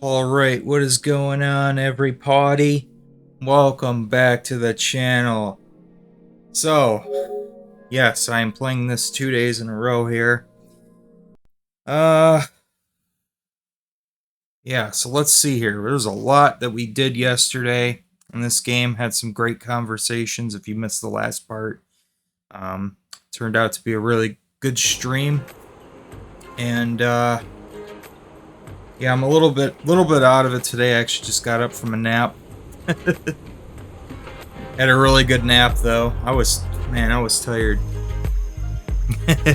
Alright, what is going on, everybody? Welcome back to the channel. So, yes, I am playing this 2 days in a row here. Yeah, so let's see here. There's a lot that we did yesterday in this game. Had some great conversations if you missed the last part. Turned out to be a really good stream. And, yeah, I'm a little bit out of it today. I actually just got up from a nap. Had a really good nap though. I was tired.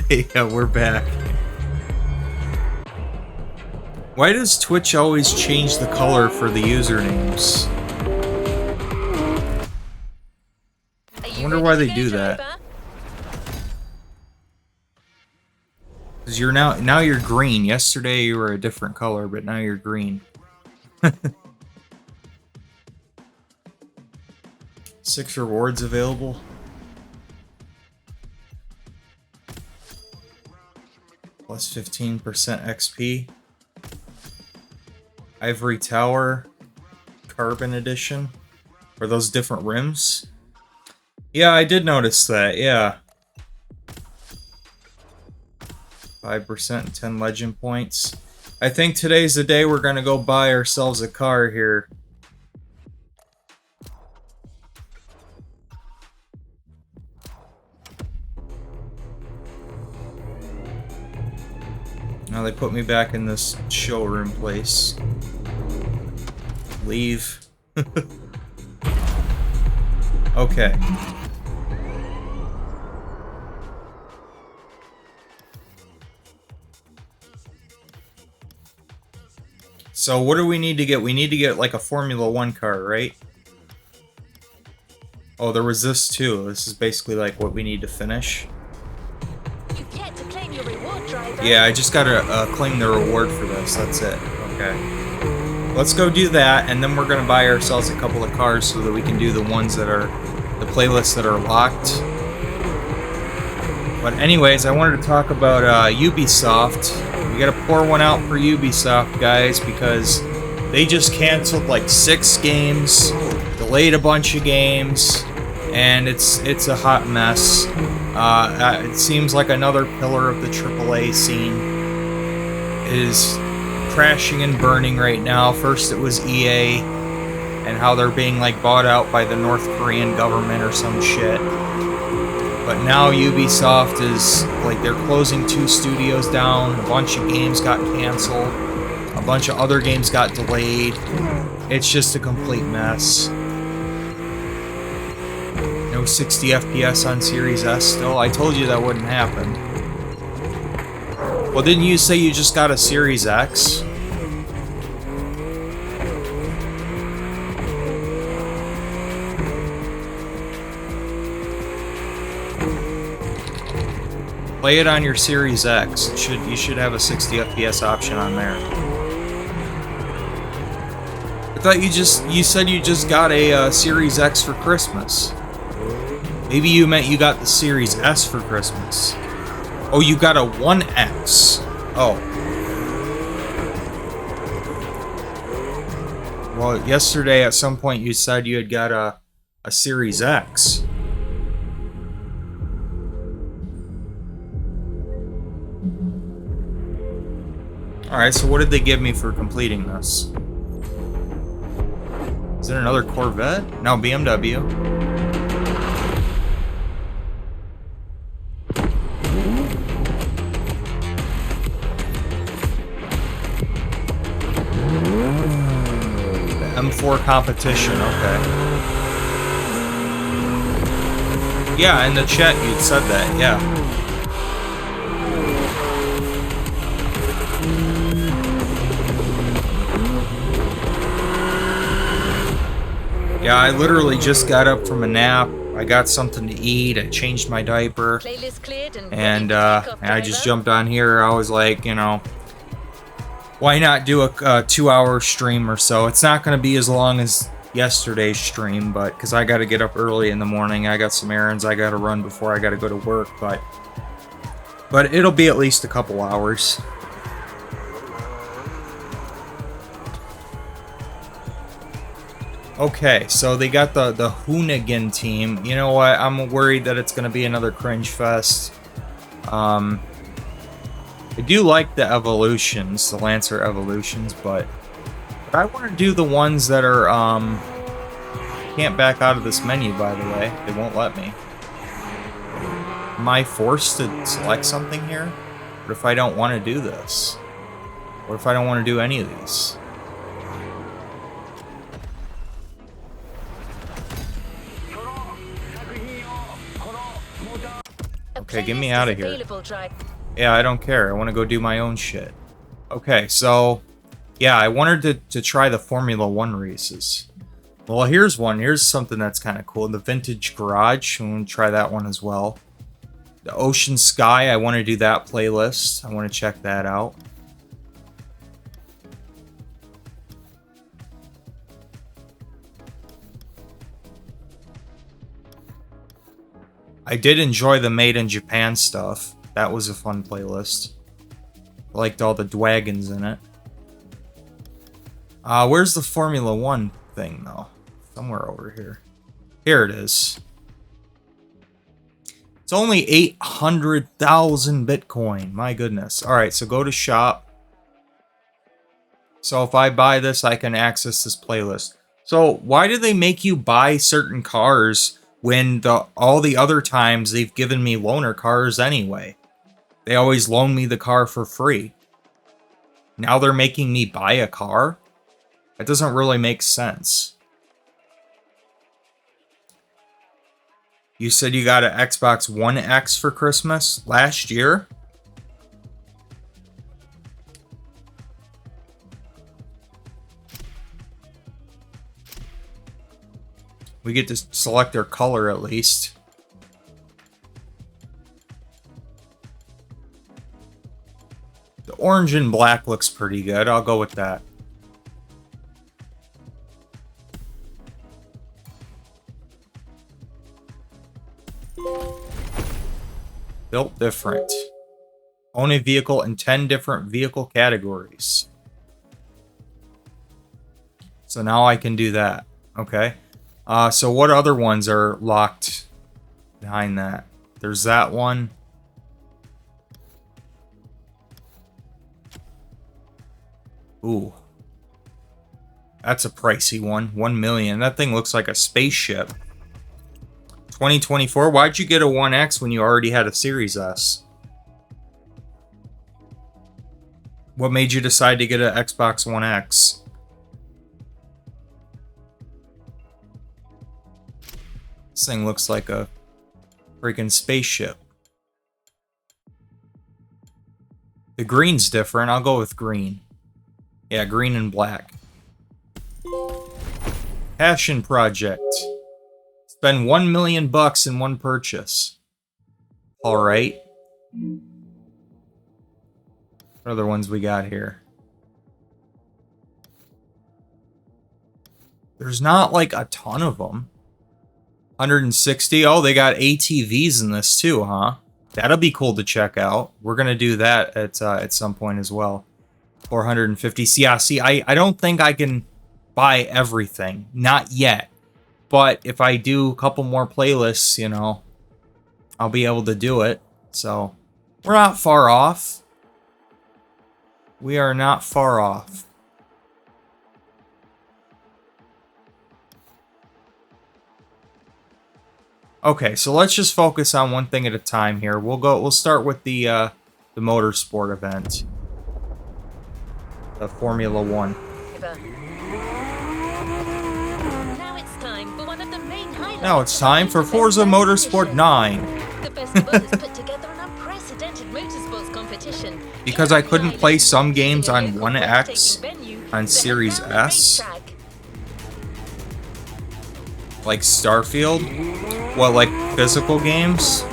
Yeah, we're back. Why does Twitch always change the color for the usernames? I wonder why they do that. Because you're now you're green. Yesterday you were a different color, but now you're green. 6 rewards available. Plus 15% XP. Ivory Tower. Carbon Edition. Are those different rims? Yeah, I did notice that, yeah. 5% and 10 legend points. I think today's the day we're gonna go buy ourselves a car here. Now they put me back in this showroom place. Leave. Okay. So what do we need to get? We need to get like a Formula 1 car, right? Oh, there was this too. This is basically like what we need to finish. You've yet to claim your reward, driver. Yeah, I just gotta claim the reward for this. That's it. Okay. Let's go do that, and then we're gonna buy ourselves a couple of cars so that we can do the ones that are the playlists that are locked. But anyways, I wanted to talk about Ubisoft. We gotta pour one out for Ubisoft, guys, because they just canceled like 6 games, delayed a bunch of games, and it's a hot mess. It seems like another pillar of the AAA scene is crashing and burning right now. First it was EA, and how they're being like bought out by the North Korean government or some shit. But now Ubisoft is, like, they're closing 2 studios down, a bunch of games got canceled, a bunch of other games got delayed. It's just a complete mess. No 60 FPS on Series S still. I told you that wouldn't happen. Well, didn't you say you just got a Series X? Play it on your Series X. You should have a 60 FPS option on there. I thought you said you just got a Series X for Christmas. Maybe you meant you got the Series S for Christmas. Oh, you got a 1X. Oh. Well, yesterday at some point you said you had got a Series X. Alright, so what did they give me for completing this? Is it another Corvette? No, BMW. The M4 competition, okay. Yeah, in the chat you'd said that, yeah. Yeah, I literally just got up from a nap. I got something to eat. I changed my diaper. And I just jumped on here. I was like, you know, why not do a 2-hour stream or so? It's not going to be as long as yesterday's stream, but because I got to get up early in the morning. I got some errands I got to run before I got to go to work, but it'll be at least a couple hours. Okay, so they got the Hoonigan team. You know what? I'm worried that it's gonna be another cringe fest. I do like the evolutions, the Lancer evolutions, but I want to do the ones that are can't back out of this menu, by the way. They won't let me. Am I forced to select something here? What if I don't want to do this? What if I don't want to do any of these? Okay, get me out of here. Yeah, I don't care. I want to go do my own shit. Okay, so... yeah, I wanted to try the Formula 1 races. Well, here's one. Here's something that's kind of cool. The Vintage Garage. I'm going to try that one as well. The Ocean Sky. I want to do that playlist. I want to check that out. I did enjoy the Made in Japan stuff. That was a fun playlist. I liked all the dragons in it. Where's the Formula 1 thing, though? Somewhere over here. Here it is. It's only 800,000 Bitcoin. My goodness. Alright, so go to shop. So if I buy this, I can access this playlist. So why do they make you buy certain cars when all the other times they've given me loaner cars anyway? They always loan me the car for free. Now they're making me buy a car? That doesn't really make sense. You said you got an Xbox One X for Christmas last year? We get to select their color at least. The orange and black looks pretty good. I'll go with that. Built different. Own a vehicle in 10 different vehicle categories. So now I can do that. Okay. So what other ones are locked behind that? There's that one. Ooh. That's a pricey one. 1 million. That thing looks like a spaceship. 2024? Why'd you get a 1X when you already had a Series S? What made you decide to get an Xbox One X? This thing looks like a freaking spaceship. The green's different. I'll go with green. Yeah, green and black. Passion Project. Spend 1 million bucks in one purchase. Alright. What other ones we got here? There's not like a ton of them. 160. Oh, they got ATVs in this too, huh? That'll be cool to check out. We're gonna do that at some point as well. 450. Yeah, see, I don't think I can buy everything. Not yet. But if I do a couple more playlists, you know, I'll be able to do it. So, we're not far off. We are not far off. Okay, so let's just focus on one thing at a time here. We'll start with the Motorsport event. The Formula 1. Now it's time for Forza Motorsport 9. The festival has put together an unprecedented motorsports competition. Because I couldn't play some games on 1X, on Series S. Like Starfield? What, like physical games? You'll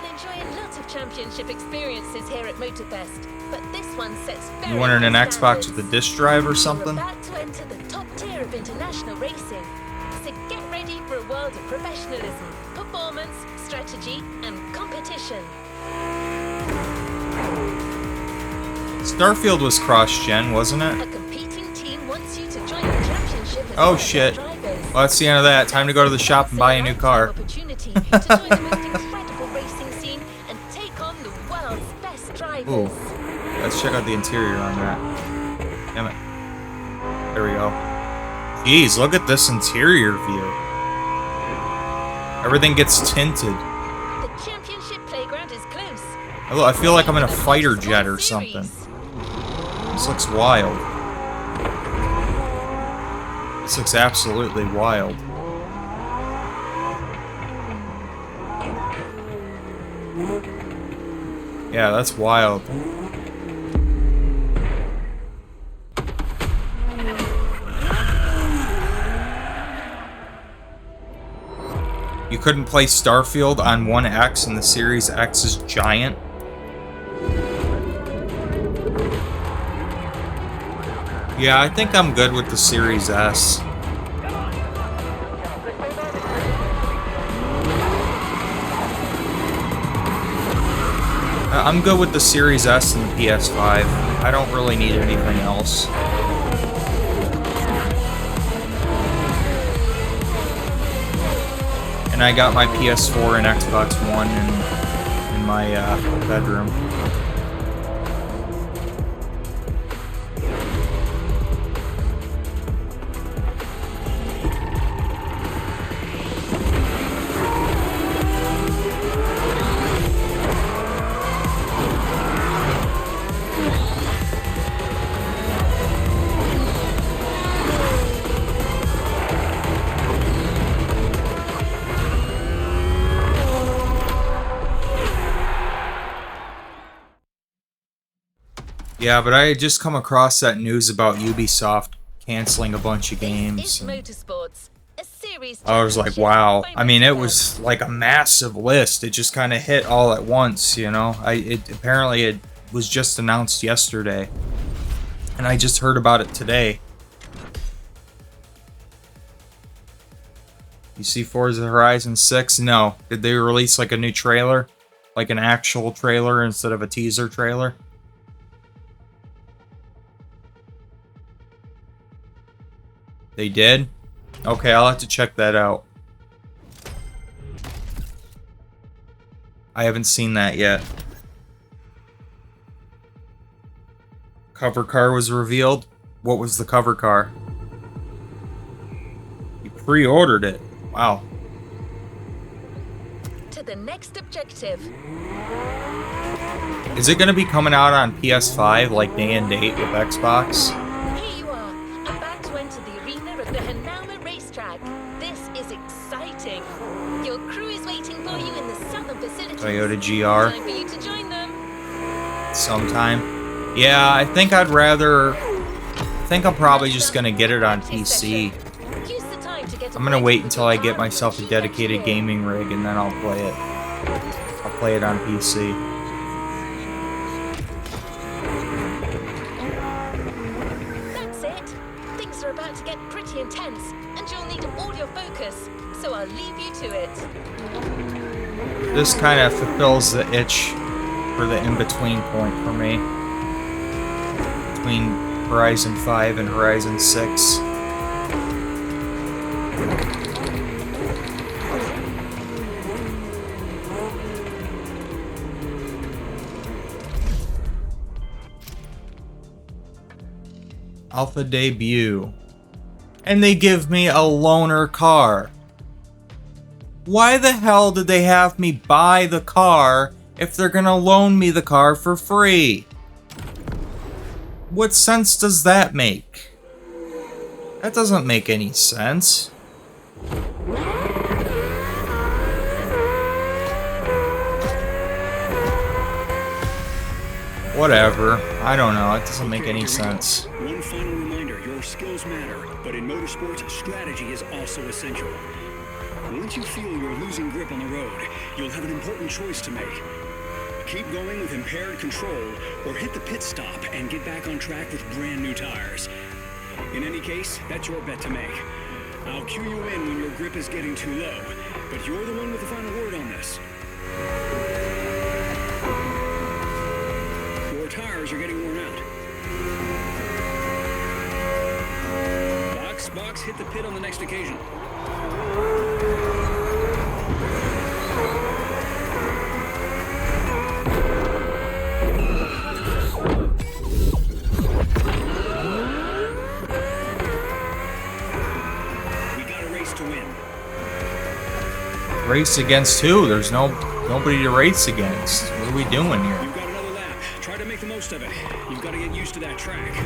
enjoy a lot of championship experiences here at Moterfest, but this one sets very You wanted an high Xbox standards. with a disc drive or something? You're about to enter the top tier of international racing, so get ready for a world of professionalism, performance, strategy, and competition. Starfield was cross-gen, wasn't A it? competing team wants you to join the championship as Oh one of their shit. drivers. Well, that's the end of that. Time to go to the shop and buy a new car. Opportunity to join the most incredible racing scene and take on the world's best drivers. Ooh. Let's check out the interior on that. Damn it. There we go. Jeez, look at this interior view. Everything gets tinted. The championship playground is close. I feel like I'm in a fighter jet or something. This looks wild. This looks absolutely wild. Yeah, that's wild. You couldn't play Starfield on 1X and the Series X is giant? Yeah, I think I'm good with the Series S. I'm good with the Series S and the PS5. I don't really need anything else. And I got my PS4 and Xbox One in my bedroom. Yeah, but I had just come across that news about Ubisoft canceling a bunch of games. Motorsports, a series I was like, wow. I mean, it was like a massive list. It just kind of hit all at once, you know? Apparently it was just announced yesterday. And I just heard about it today. You see Forza Horizon 6? No. Did they release like a new trailer? Like an actual trailer instead of a teaser trailer? They did? Okay, I'll have to check that out. I haven't seen that yet. Cover car was revealed. What was the cover car? You pre-ordered it. Wow. To the next objective. Is it going to be coming out on PS5 like day and date with Xbox? Here you are, about to enter the arena of the Hanama racetrack. This is exciting. Your crew is waiting for you in the southern facilities. Toyota GR. Time for you to join them. Sometime. Yeah, I think I'd rather... I think I'm probably just going to get it on PC. Use the time to get I'm going to wait until I get myself a dedicated gaming rig and then I'll play it. I'll play it on PC. That's it. Things are about to get pretty intense, and you'll need all your focus, so I'll leave you to it. This kind of fulfills the itch for the in-between point for me. Between Horizon 5 and Horizon 6. Alpha debut. And they give me a loaner car. Why the hell did they have me buy the car if they're gonna loan me the car for free? What sense does that make? That doesn't make any sense. Whatever. I don't know. It doesn't make any sense. One final reminder, your skills matter, but in motorsports, strategy is also essential. Once you feel you're losing grip on the road, you'll have an important choice to make. Keep going with impaired control, or hit the pit stop and get back on track with brand new tires. In any case, that's your bet to make. I'll cue you in when your grip is getting too low, but you're the one with the final word on this. Your tires are getting worn out. trucks hit the pit on the next occasion. We got a race to win. Race against who? There's nobody to race against. What are we doing here? You've got another lap. Try to make the most of it. You've got to get used to that track.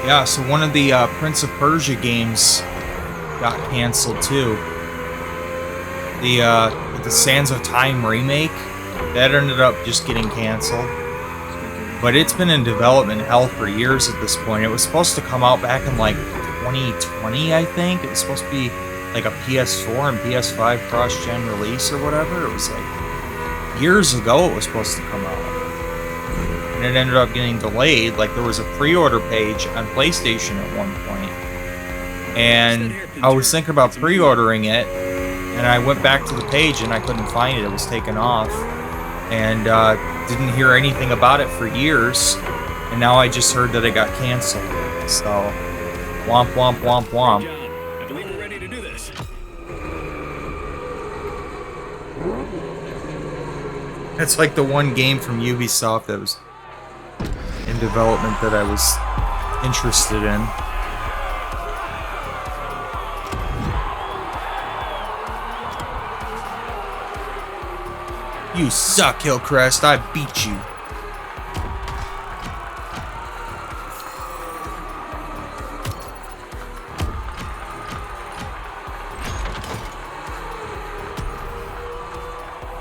Yeah, so one of the Prince of Persia games got canceled too. The Sands of Time remake, that ended up just getting canceled. But it's been in development hell for years at this point. It was supposed to come out back in like 2020, I think. It was supposed to be like a PS4 and PS5 cross-gen release or whatever. It was like years ago it was supposed to come out. And it ended up getting delayed. Like, there was a pre-order page on PlayStation at one point. And I was thinking about pre-ordering it, and I went back to the page and I couldn't find it. It was taken off. And didn't hear anything about it for years. And now I just heard that it got canceled. So, womp womp womp womp. I believe we're ready to do this. It's like the one game from Ubisoft that was in development that I was interested in. You suck, Hillcrest. I beat you.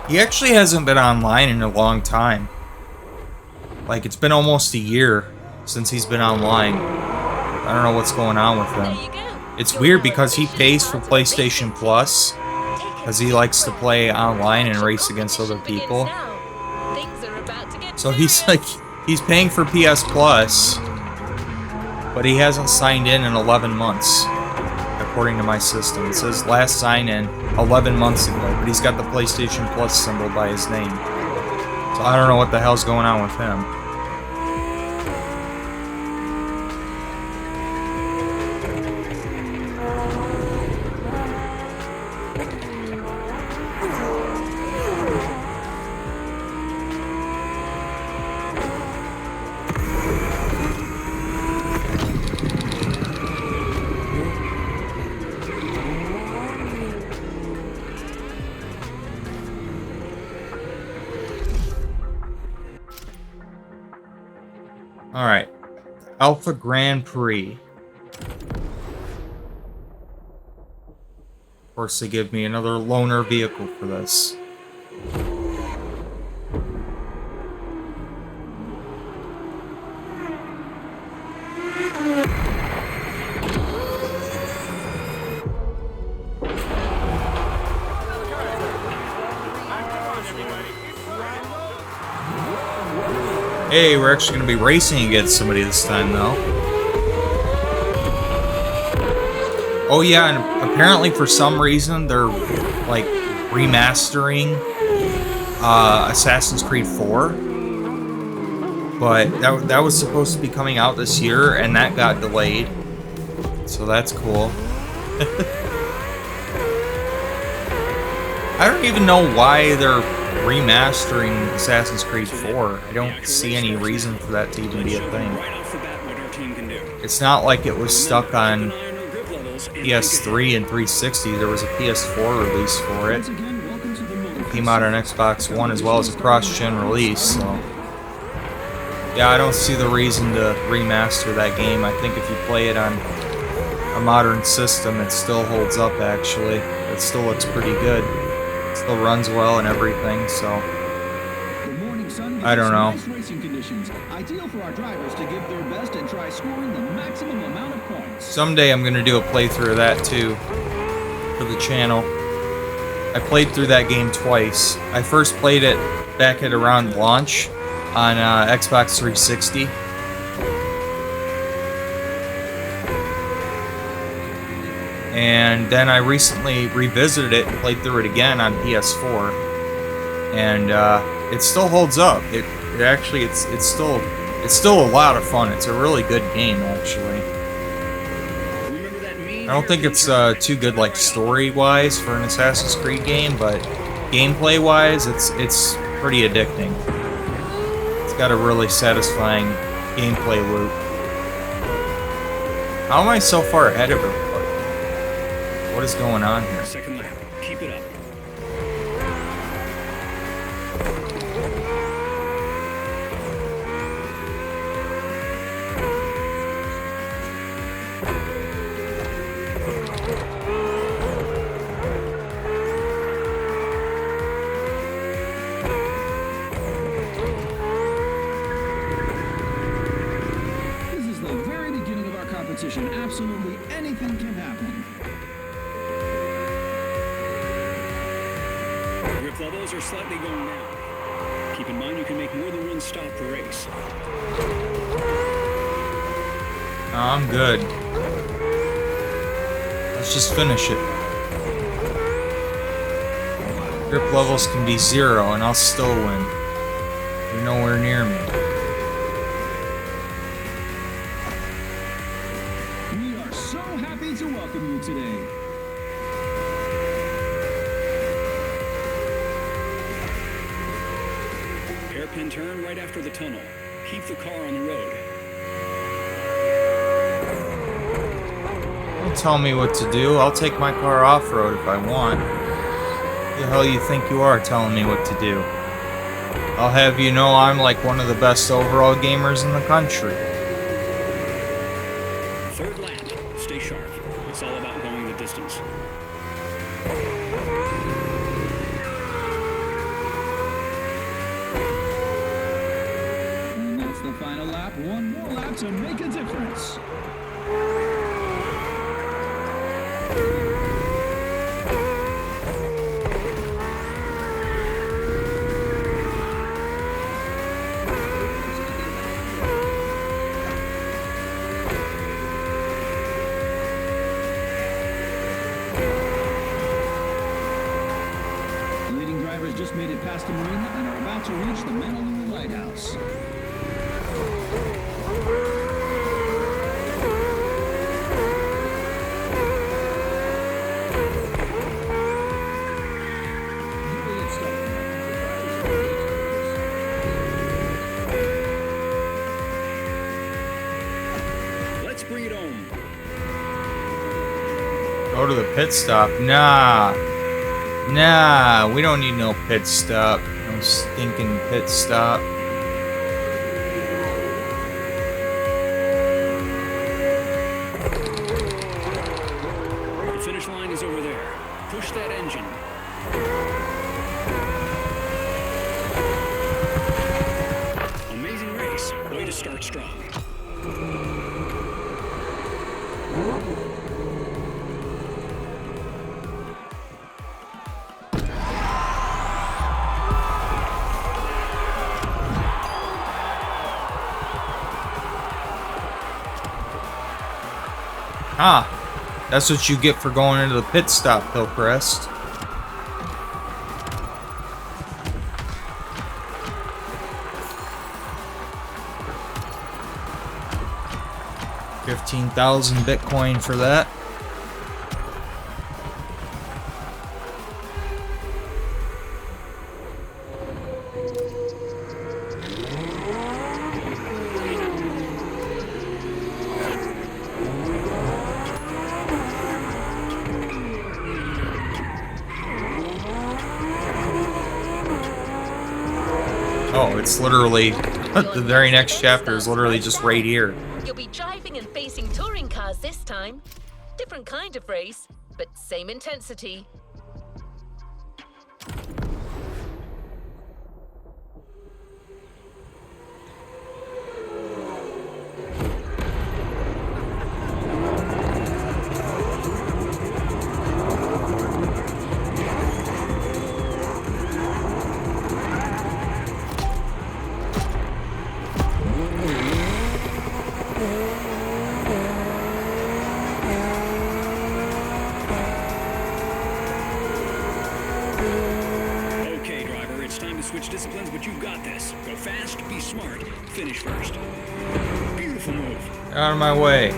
He actually hasn't been online in a long time. Like, it's been almost a year since he's been online. I don't know what's going on with him. There you go. It's weird because he pays for PlayStation Plus because he likes to play online and race against other people. So he's like, he's paying for PS Plus, but he hasn't signed in 11 months, according to my system. It says last sign in 11 months ago, but he's got the PlayStation Plus symbol by his name. So I don't know what the hell's going on with him. Alright. Alpha Grand Prix. Of course, they give me another loaner vehicle for this. Hey, we're actually going to be racing against somebody this time, though. Oh yeah, and apparently for some reason they're, like, remastering Assassin's Creed 4. But that was supposed to be coming out this year, and that got delayed. So that's cool. I don't even know why they're remastering Assassin's Creed 4. I don't see any reason for that to even be a thing. It's not like it was stuck on PS3 and 360. There was a PS4 release for it. It came out on Xbox One as well as a cross-gen release, so... Yeah, I don't see the reason to remaster that game. I think if you play it on a modern system, it still holds up, actually. It still looks pretty good. Still runs well and everything, so I don't know. Someday I'm gonna do a playthrough of that too for the channel. I played through that game twice. I first played it back at around launch on Xbox 360. And then I recently revisited it and played through it again on PS4. And it still holds up. It's still a lot of fun. It's a really good game, actually. I don't think it's too good, like, story-wise for an Assassin's Creed game, but gameplay-wise, it's pretty addicting. It's got a really satisfying gameplay loop. How am I so far ahead of everybody? What is going on here? Second lap. Keep it up. Absolutely anything can happen. Grip levels are slightly going down. Keep in mind you can make more than one stop per race. Oh, I'm good. Let's just finish it. Grip levels can be 0 and I'll still win. You're nowhere near me. To welcome you today. Hairpin turn right after the tunnel. Keep the car on the road. Don't tell me what to do. I'll take my car off-road if I want. Who the hell you think you are telling me what to do? I'll have you know I'm like one of the best overall gamers in the country. Third lap. Stay sharp. It's all about going the distance. And that's the final lap. One more lap to make a difference. Just made it past the marina and are about to reach the Honolulu Lighthouse. Let's bring it home. Go to the pit stop? Nah. Nah, we don't need no pit stop. No stinking pit stop. The finish line is over there. Push that engine. Amazing race. Way to start strong. Ah, that's what you get for going into the pit stop, Hillcrest. $15,000 Bitcoin for that. Oh, it's literally, the very next chapter is literally just right here. You'll be driving and facing touring cars this time. Different kind of race, but same intensity. smart, finish first. Beautiful move. Out of my way.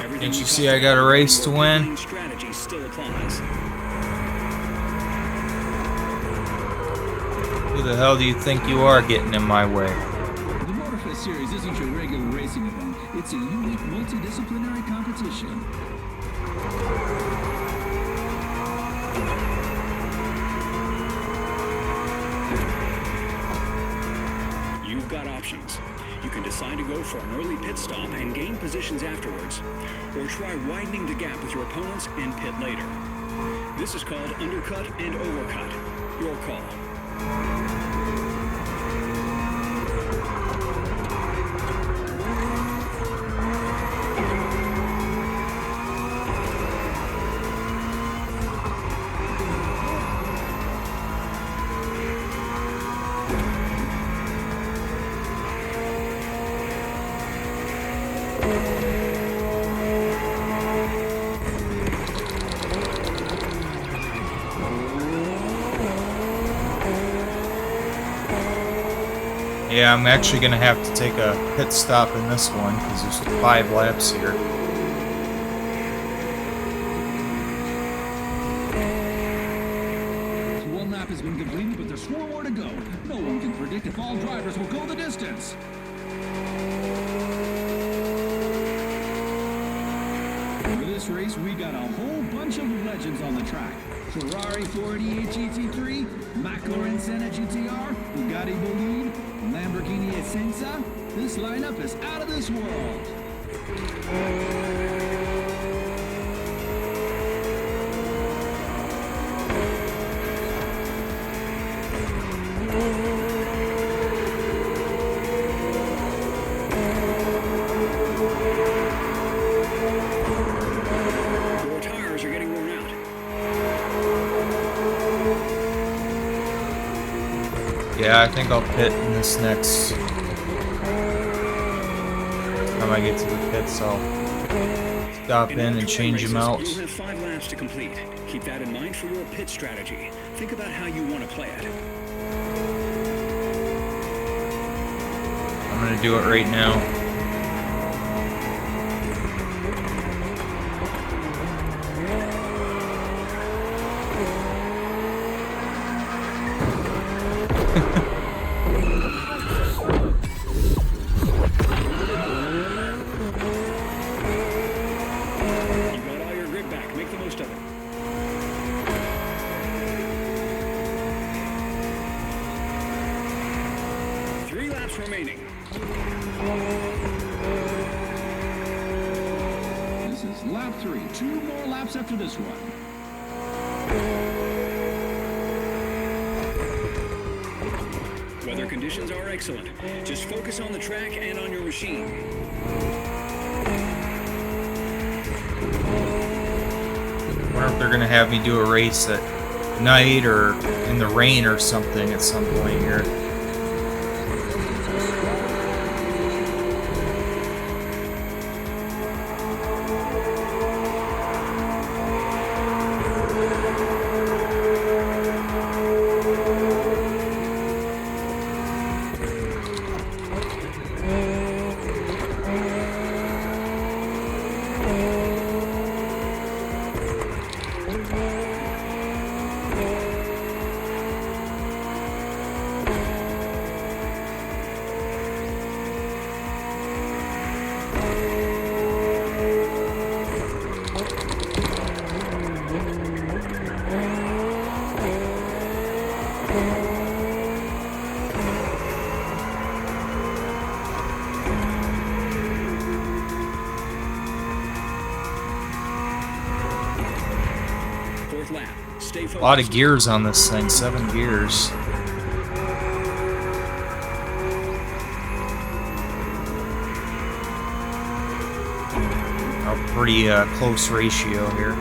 Everything Can't you we see talked I got a about race to in your win? pit lane strategy still applies. Who the hell do you think you are getting in my way? The Moterfest series isn't your regular racing event. It's a unique multidisciplinary competition. You've got options. You can decide to go for an early pit stop and gain positions afterwards, or try widening the gap with your opponents and pit later. This is called undercut and overcut. Your call. Yeah, I'm actually gonna have to take a pit stop in this one because there's 5 laps here. One lap has been completed, but there's 4 more to go. No one can predict if all drivers will go the distance. For this race, we got a whole bunch of legends on the track. Ferrari 488 GT3, McLaren Senna GTR, Bugatti Bolide, Lamborghini Essenza. This lineup is out of this world. Your tires are getting worn out. Yeah, I think I'll pit in this next time I get to the pits. I'll stop in and change them out. You'll have 5 laps to complete. Keep that in mind for your pit strategy. Think about how you want to play it. I'm gonna do it right now. You got all your grip back. Make the most of it. Three laps remaining. This is lap 3. 2 more laps after this one. Weather conditions are excellent. Just focus on the track and on your machine. I wonder if they're gonna have me do a race at night or in the rain or something at some point here. Fourth lap. Stay focused. A lot of gears on this thing, 7 gears. A pretty close ratio here.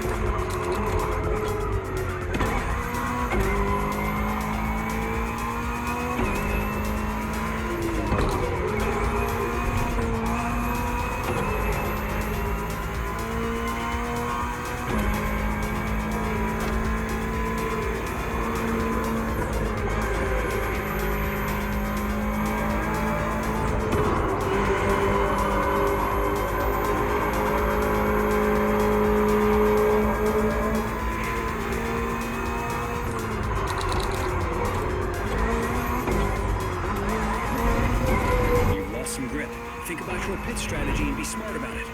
grip. Think about your pit strategy and be smart about it.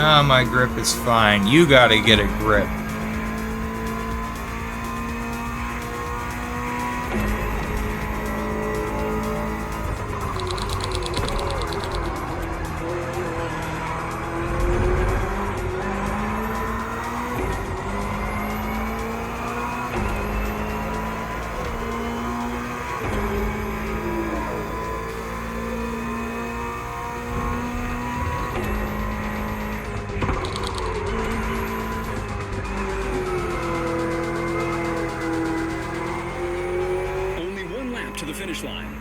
Ah, my grip is fine. You gotta get a grip. To the finish line.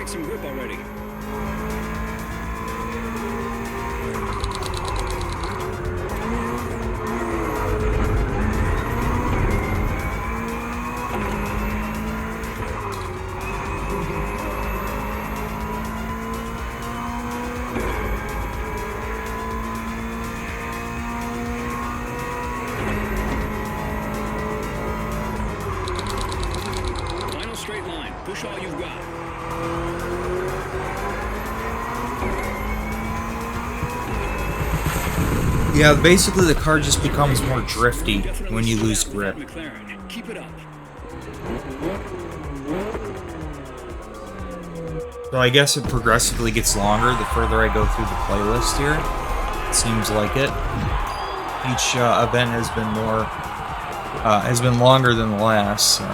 Some grip already. Final straight line. Push all you've got. Yeah, basically the car just becomes more drifty when you lose grip. Keep it up. So I guess it progressively gets longer the further I go through the playlist here. It seems like it. Each event has been longer than the last. So.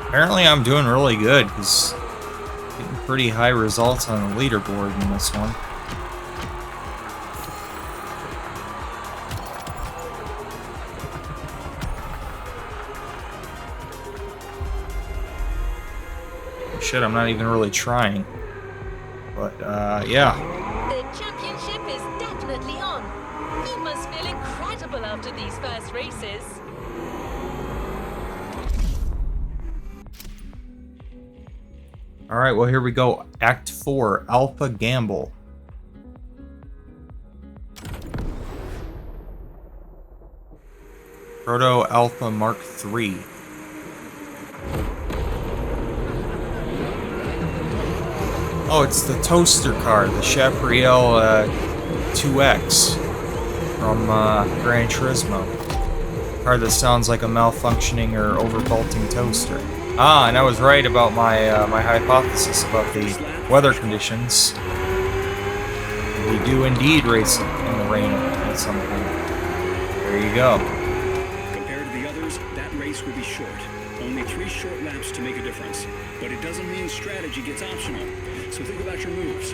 Apparently I'm doing really good because getting pretty high results on the leaderboard in this one. Shit, I'm not even really trying. But, yeah. The championship is definitely on. You must feel incredible after these first races. Alright, well here we go. Act 4, Alpha Gamble. Proto Alpha Mark III. Oh, it's the toaster car, the Chaparral 2X from Gran Turismo. Car that sounds like a malfunctioning or overvolting toaster. Ah, and I was right about my my hypothesis about the weather conditions. We do indeed race in the rain at some point. There you go. Compared to the others, that race will be short. Only 3 short laps to make a difference. But it doesn't mean strategy gets optional. So think about your moves.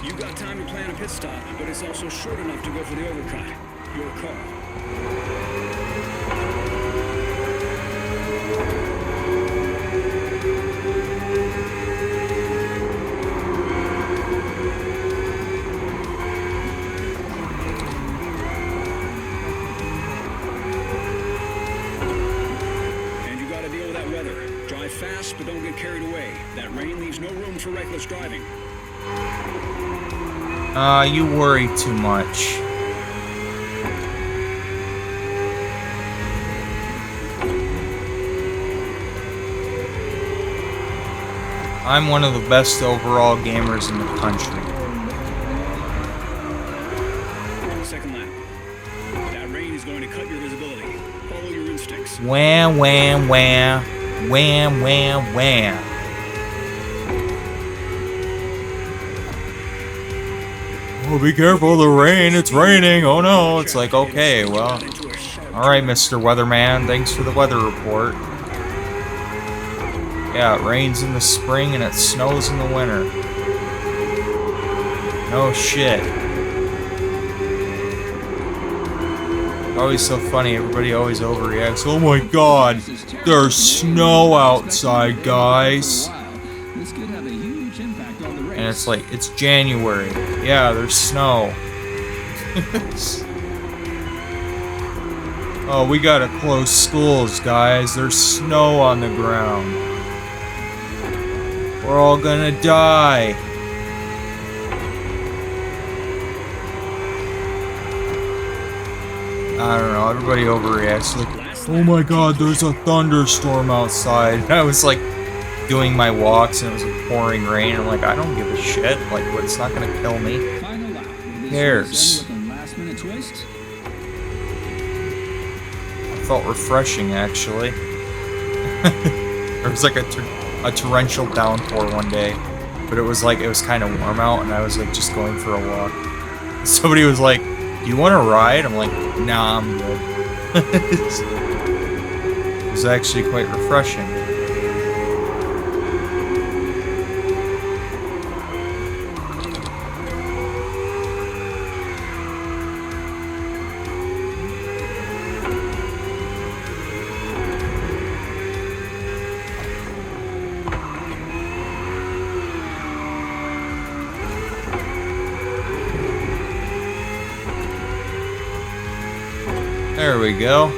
You've got time to plan a pit stop, but it's also short enough to go for the overcut. Your call. And you got to deal with that weather. Drive fast, but don't get carried away. That rain leaves no room for reckless driving. You worry too much. I'm one of the best overall gamers in the country. Second lap. That rain is going to cut your visibility. Follow your instincts. Wham, wham, wham. Wham, wham, wham. Oh, be careful, the rain, it's raining, oh no. It's like, okay, well, alright, Mr. Weatherman, thanks for the weather report. Yeah, it rains in the spring and it snows in the winter. No shit. Always so funny, everybody always overreacts. Oh my god, there's snow outside, guys. This could have a huge impact on the race. And it's like, it's January. Yeah, there's snow. Oh, we gotta close schools, guys. There's snow on the ground. We're all gonna die. I don't know, everybody overreacts. Like, oh my god, there's a thunderstorm outside. And I was like doing my walks and it was like pouring rain. I'm like, I don't give a shit. Like, but it's not gonna kill me. Who cares? It felt refreshing, actually. There was like a torrential downpour one day, but it was like, it was kind of warm out and I was like just going for a walk. Somebody was like, do you want to ride? I'm like, nah, I'm good. It was actually quite refreshing. There we go.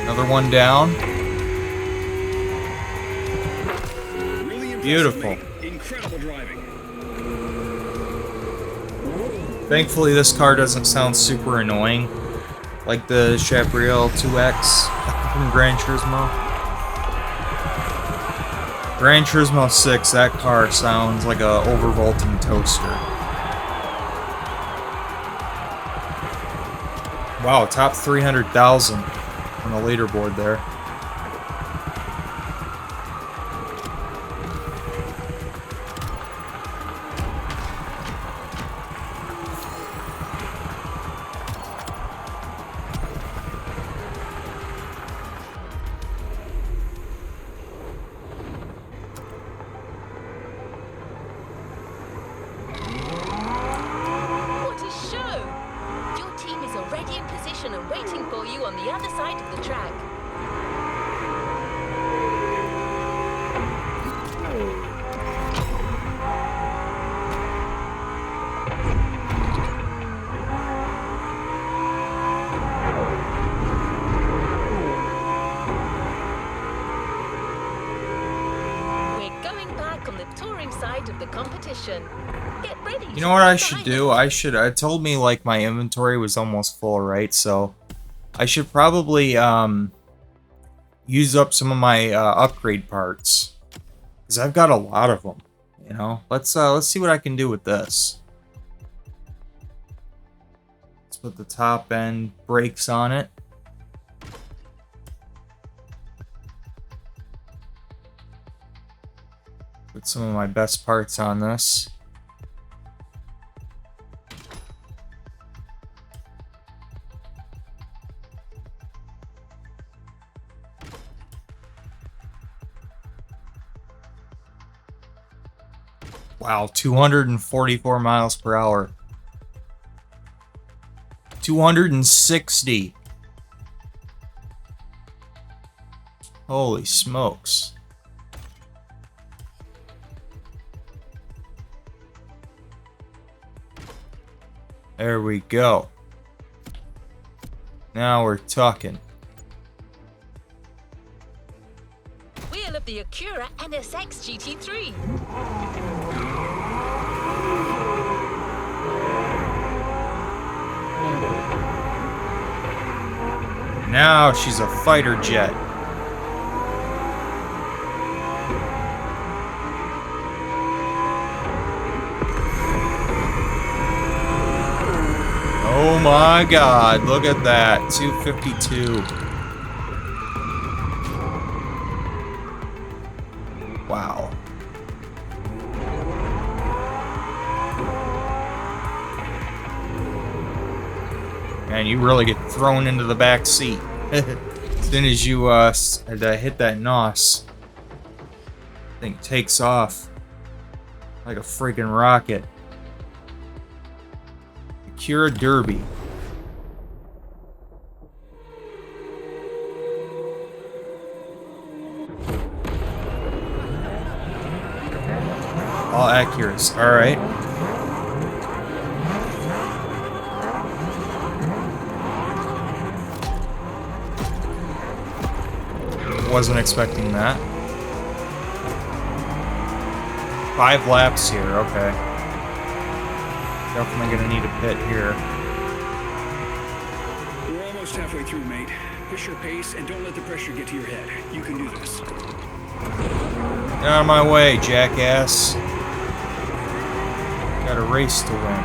Another one down. Really Beautiful. Incredible driving. Thankfully, this car doesn't sound super annoying, like the Chaparral 2X from Gran Turismo. Gran Turismo 6, that car sounds like a overvolting toaster. Wow, top 300,000 on the leaderboard there. What a show! Your team is already in position and waiting for you on the other side of the track. We're going back on the touring side of the competition. Get ready. You know what I should do? It told me like my inventory was almost full, right? So I should probably use up some of my upgrade parts, because I've got a lot of them. You know, let's see what I can do with this. Let's put the top end brakes on it. Put some of my best parts on this. Wow, 244 miles per hour. 260. Holy smokes. There we go. Now we're talking. Wheel of the Acura NSX GT3. Now she's a fighter jet. Oh my god, look at that. 252. Wow. Man, you really get thrown into the back seat. As soon as you hit that NOS, thing takes off like a freaking rocket. Secure a derby. All accuracy. Alright. Wasn't expecting that. 5 laps here, okay. Definitely gonna need a pit here. We're almost halfway through, mate. Push your pace and don't let the pressure get to your head. You can do this. Get out of my way, jackass. Got a race to win.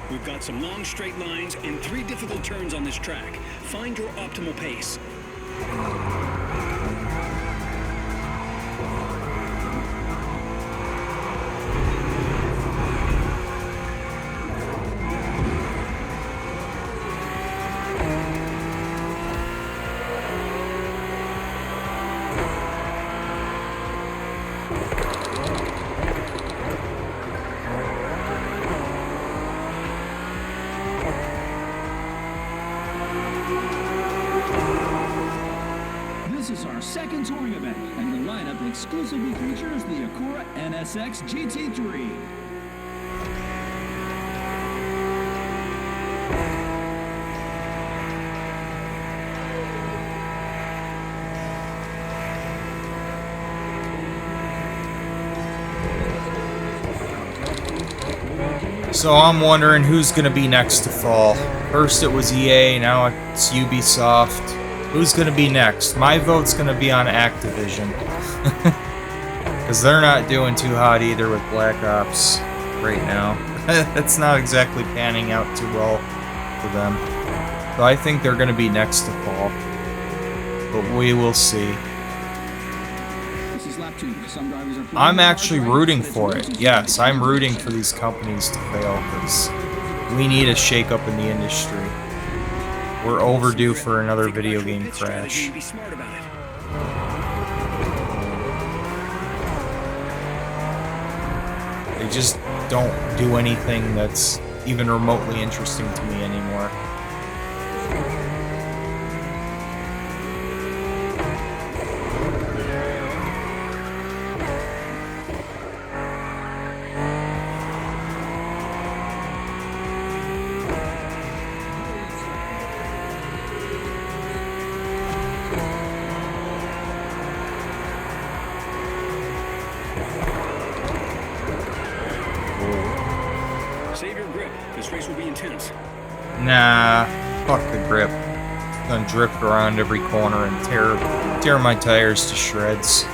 We've got some long straight lines and 3 difficult turns on this track. Find your optimal pace. This is our second touring event, and the lineup exclusively features the Acura NSX GT3. So I'm wondering who's gonna be next to fall. First it was EA, now it's Ubisoft. Who's gonna be next? My vote's gonna be on Activision. Because they're not doing too hot either with Black Ops right now. That's not exactly panning out too well for them. So I think they're gonna be next to fall. But we will see. This is lap 2. Some drivers are I'm actually rooting for it. Yes, I'm rooting for these companies to fail because we need a shakeup in the industry. We're overdue for another video game crash. Be smart about it. They just don't do anything that's even remotely interesting to me anymore. Save your grip. This race will be intense. Nah, fuck the grip. Gonna drift around every corner and tear my tires to shreds.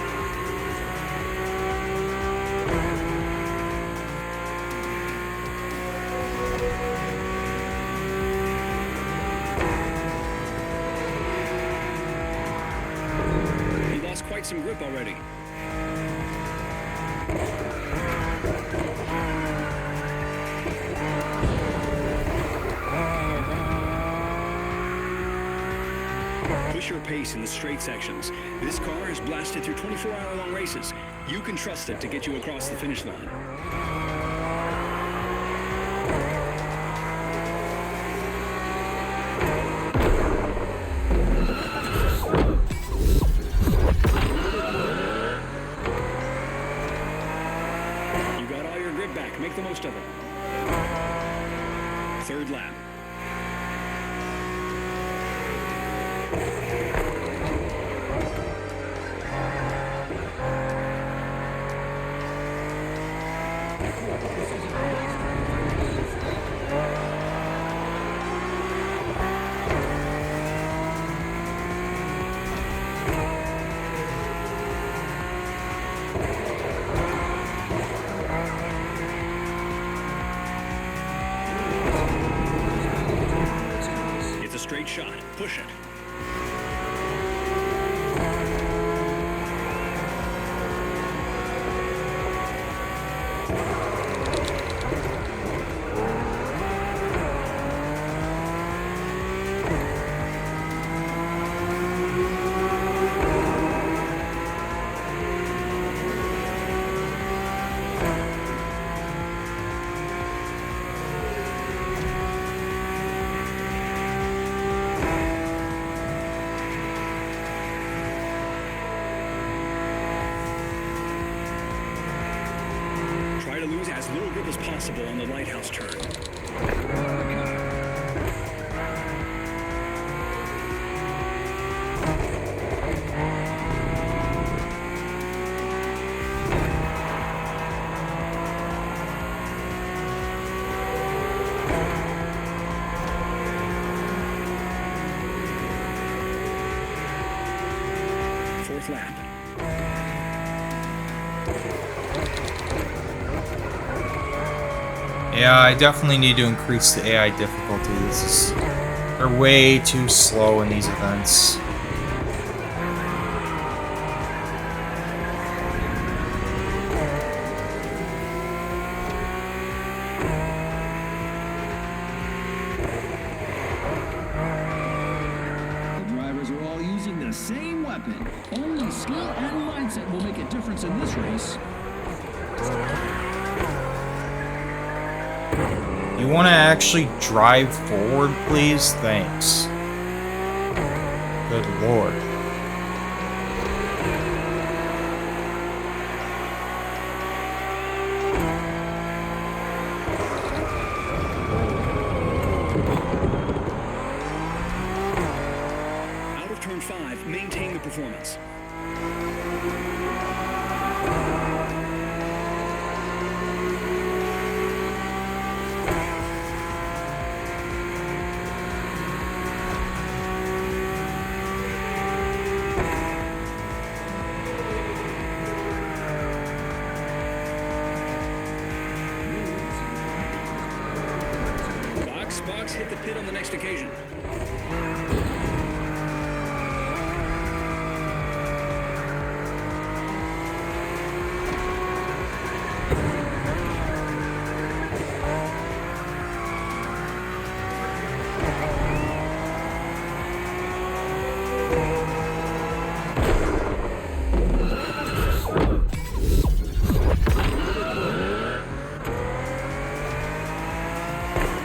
You lost quite some grip already. Push your pace in the straight sections. This car has blasted through 24-hour-long races. You can trust it to get you across the finish line. You got all your grip back. Make the most of it. Third lap. It's a straight shot. Push it. use as little grip as possible on the lighthouse turn. Fourth lap. Yeah, I definitely need to increase the AI difficulties. They're way too slow in these events. The drivers are all using the same weapon. Only skill and mindset will make a difference in this race. You want to actually drive forward, please? Thanks. Good lord. Out of turn 5, maintain the performance. Box, hit the pit on the next occasion.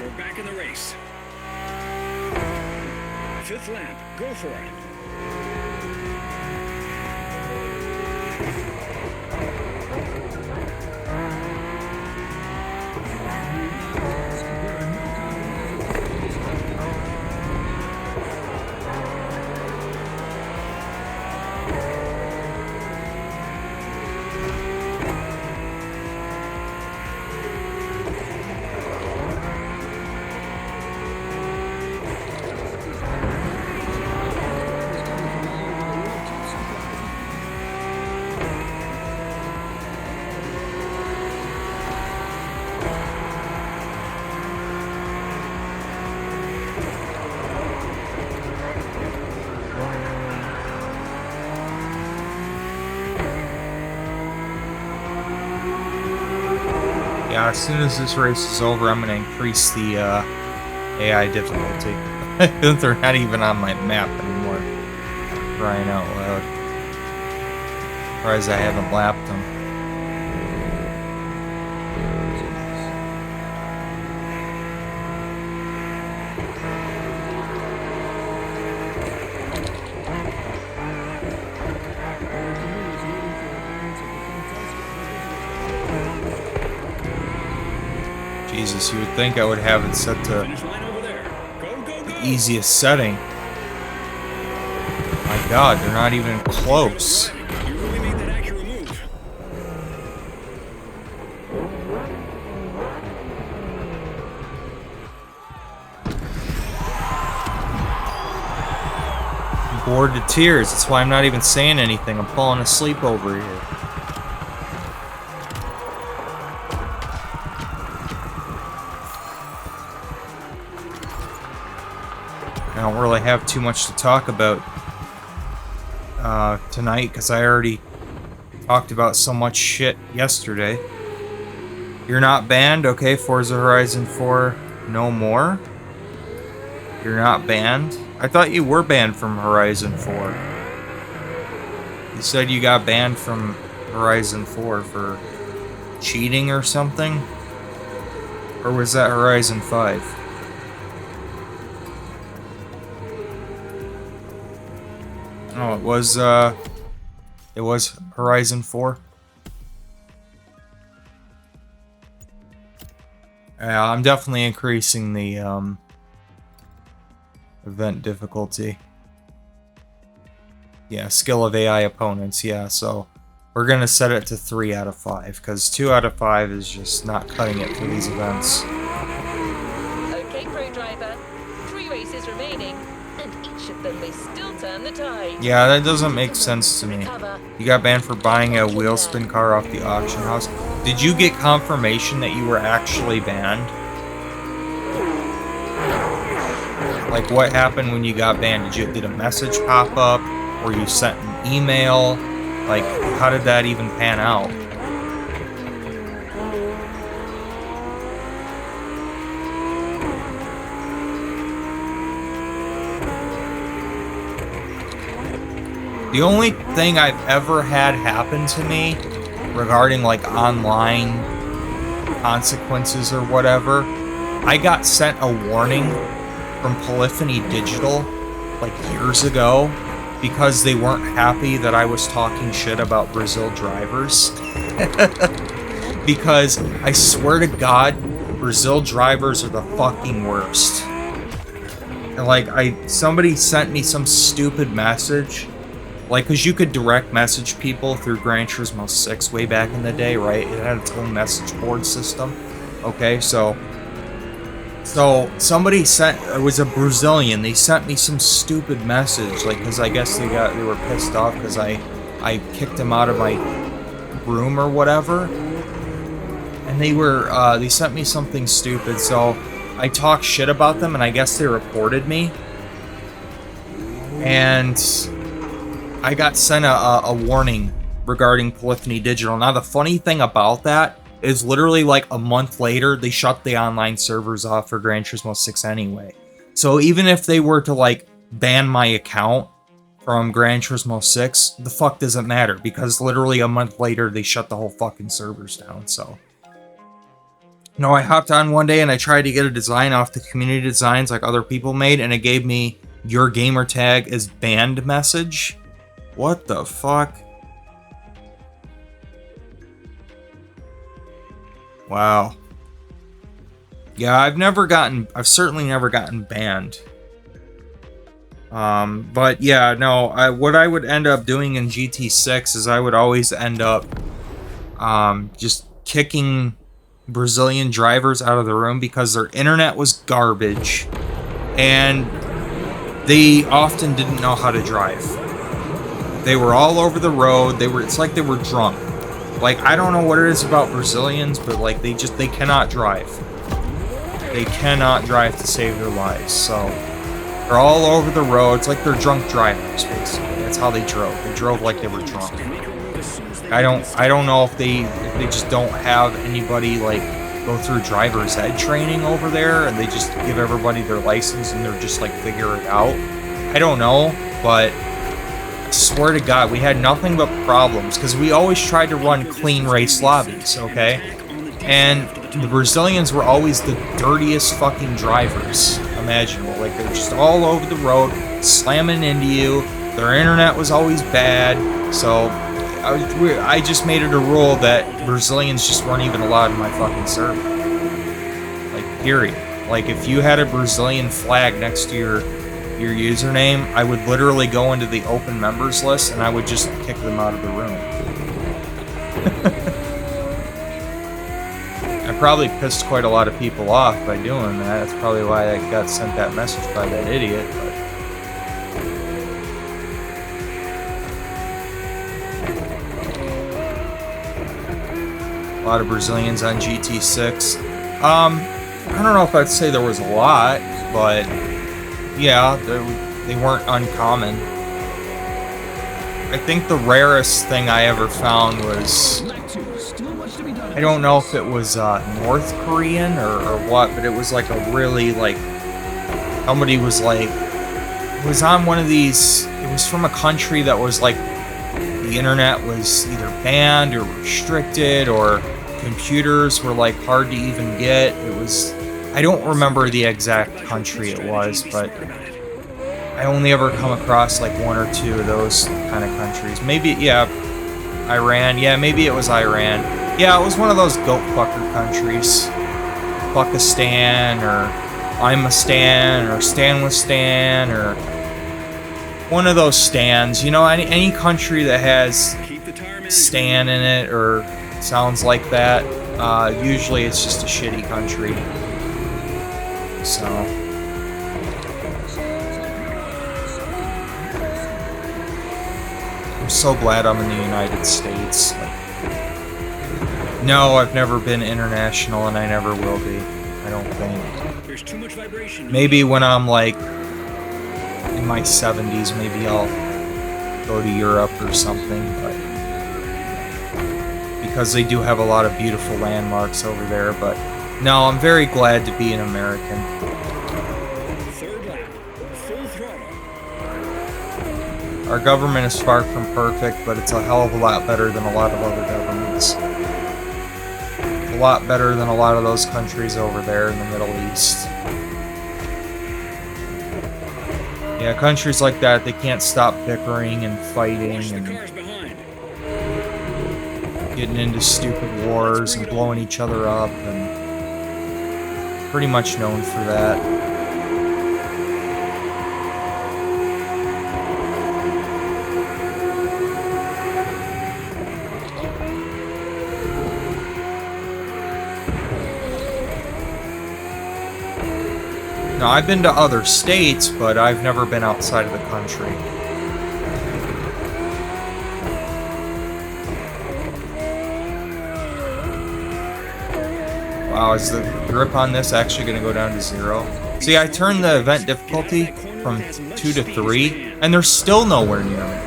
We're back in the race. Fifth lap, go for it. Yeah, as soon as this race is over, I'm going to increase the AI difficulty. They're not even on my map anymore. Crying out loud. Surprised I haven't lapped them. Jesus, you would think I would have it set to Finish line over there. Go, go, go. the easiest setting. My god, they're not even close. You really made that accurate move. I'm bored to tears. That's why I'm not even saying anything. I'm falling asleep over here. I don't really have too much to talk about tonight because I already talked about so much shit yesterday. You're not banned? Okay, Forza Horizon 4, no more? You're not banned? I thought you were banned from Horizon 4. You said you got banned from Horizon 4 for cheating or something? Or was that Horizon 5? Oh, it was Horizon 4. Yeah, I'm definitely increasing the event difficulty. Yeah, skill of AI opponents. Yeah, so we're gonna set it to 3 out of 5 because 2 out of 5 is just not cutting it for these events. Okay, Pro Driver. 3 races remaining, and each of them may still turn the tide. Yeah, that doesn't make sense to me. Recover. You got banned for buying a wheel spin car off the auction house. Did you get confirmation that you were actually banned? Like, what happened when you got banned? Did a message pop up? Or you sent an email? Like, how did that even pan out? The only thing I've ever had happen to me regarding like online consequences or whatever, I got sent a warning from Polyphony Digital like years ago because they weren't happy that I was talking shit about Brazil drivers. Because I swear to God, Brazil drivers are the fucking worst. And like somebody sent me some stupid message. Like, cause you could direct message people through Gran Turismo 6 way back in the day, right? It had its own message board system. Okay, so somebody sent, it was a Brazilian, they sent me some stupid message, like, cause I guess they were pissed off cause I kicked them out of my room or whatever. And they sent me something stupid, so I talked shit about them and I guess they reported me. And I got sent a warning regarding Polyphony Digital. Now, the funny thing about that is literally like a month later, they shut the online servers off for Gran Turismo 6 anyway. So even if they were to like ban my account from Gran Turismo 6, the fuck doesn't matter because literally a month later, they shut the whole fucking servers down. So, no, I hopped on one day and I tried to get a design off the community designs like other people made, and it gave me your gamer tag is banned message. What the fuck? Wow. Yeah, I've certainly never gotten banned. But yeah, no, what I would end up doing in GT6 is I would always end up, just kicking Brazilian drivers out of the room because their internet was garbage and they often didn't know how to drive. They were all over the road. It's like they were drunk. Like, I don't know what it is about Brazilians, but like they cannot drive. They cannot drive to save their lives. So they're all over the road. It's like they're drunk drivers, basically. That's how they drove. They drove like they were drunk. I don't know if they just don't have anybody like go through driver's ed training over there and they just give everybody their license and they're just like figure it out. I don't know, but I swear to God, we had nothing but problems because we always tried to run clean race lobbies, okay? And the Brazilians were always the dirtiest fucking drivers imaginable. Like, they're just all over the road, slamming into you. Their internet was always bad, so I just made it a rule that Brazilians just weren't even allowed in my fucking server. Like, period. Like, if you had a Brazilian flag next to your username, I would literally go into the open members list and I would just kick them out of the room. I probably pissed quite a lot of people off by doing that. That's probably why I got sent that message by that idiot. But a lot of Brazilians on GT6. I don't know if I'd say there was a lot, but yeah, they weren't uncommon. I think the rarest thing I ever found was, I don't know if it was North Korean or what, but it was like a really, like, somebody was like, it was on one of these, it was from a country that was like, the internet was either banned or restricted or computers were like hard to even get. It was, I don't remember the exact country it was, but I only ever come across like one or two of those kind of countries. Maybe, yeah, Iran. Yeah, maybe it was Iran. Yeah, it was one of those goat fucker countries. Fuckistan, or I'm a Stan, or Stan with Stan, or one of those stands. You know, any country that has Stan in it or sounds like that, usually it's just a shitty country. So I'm so glad I'm in the United States. No, I've never been international, and I never will be. I don't think. There's too much vibration. Maybe when I'm like in my 70s, maybe I'll go to Europe or something, but because they do have a lot of beautiful landmarks over there. But no, I'm very glad to be an American. Third lap, full throttle. Our government is far from perfect, but it's a hell of a lot better than a lot of other governments. A lot better than a lot of those countries over there in the Middle East. Yeah, countries like that, they can't stop bickering and fighting and getting into stupid wars and blowing each other up, and pretty much known for that. Now, I've been to other states, but I've never been outside of the country. Wow, is the grip on this actually going to go down to 0? See, I turned the event difficulty from 2 to 3, and they're still nowhere near me.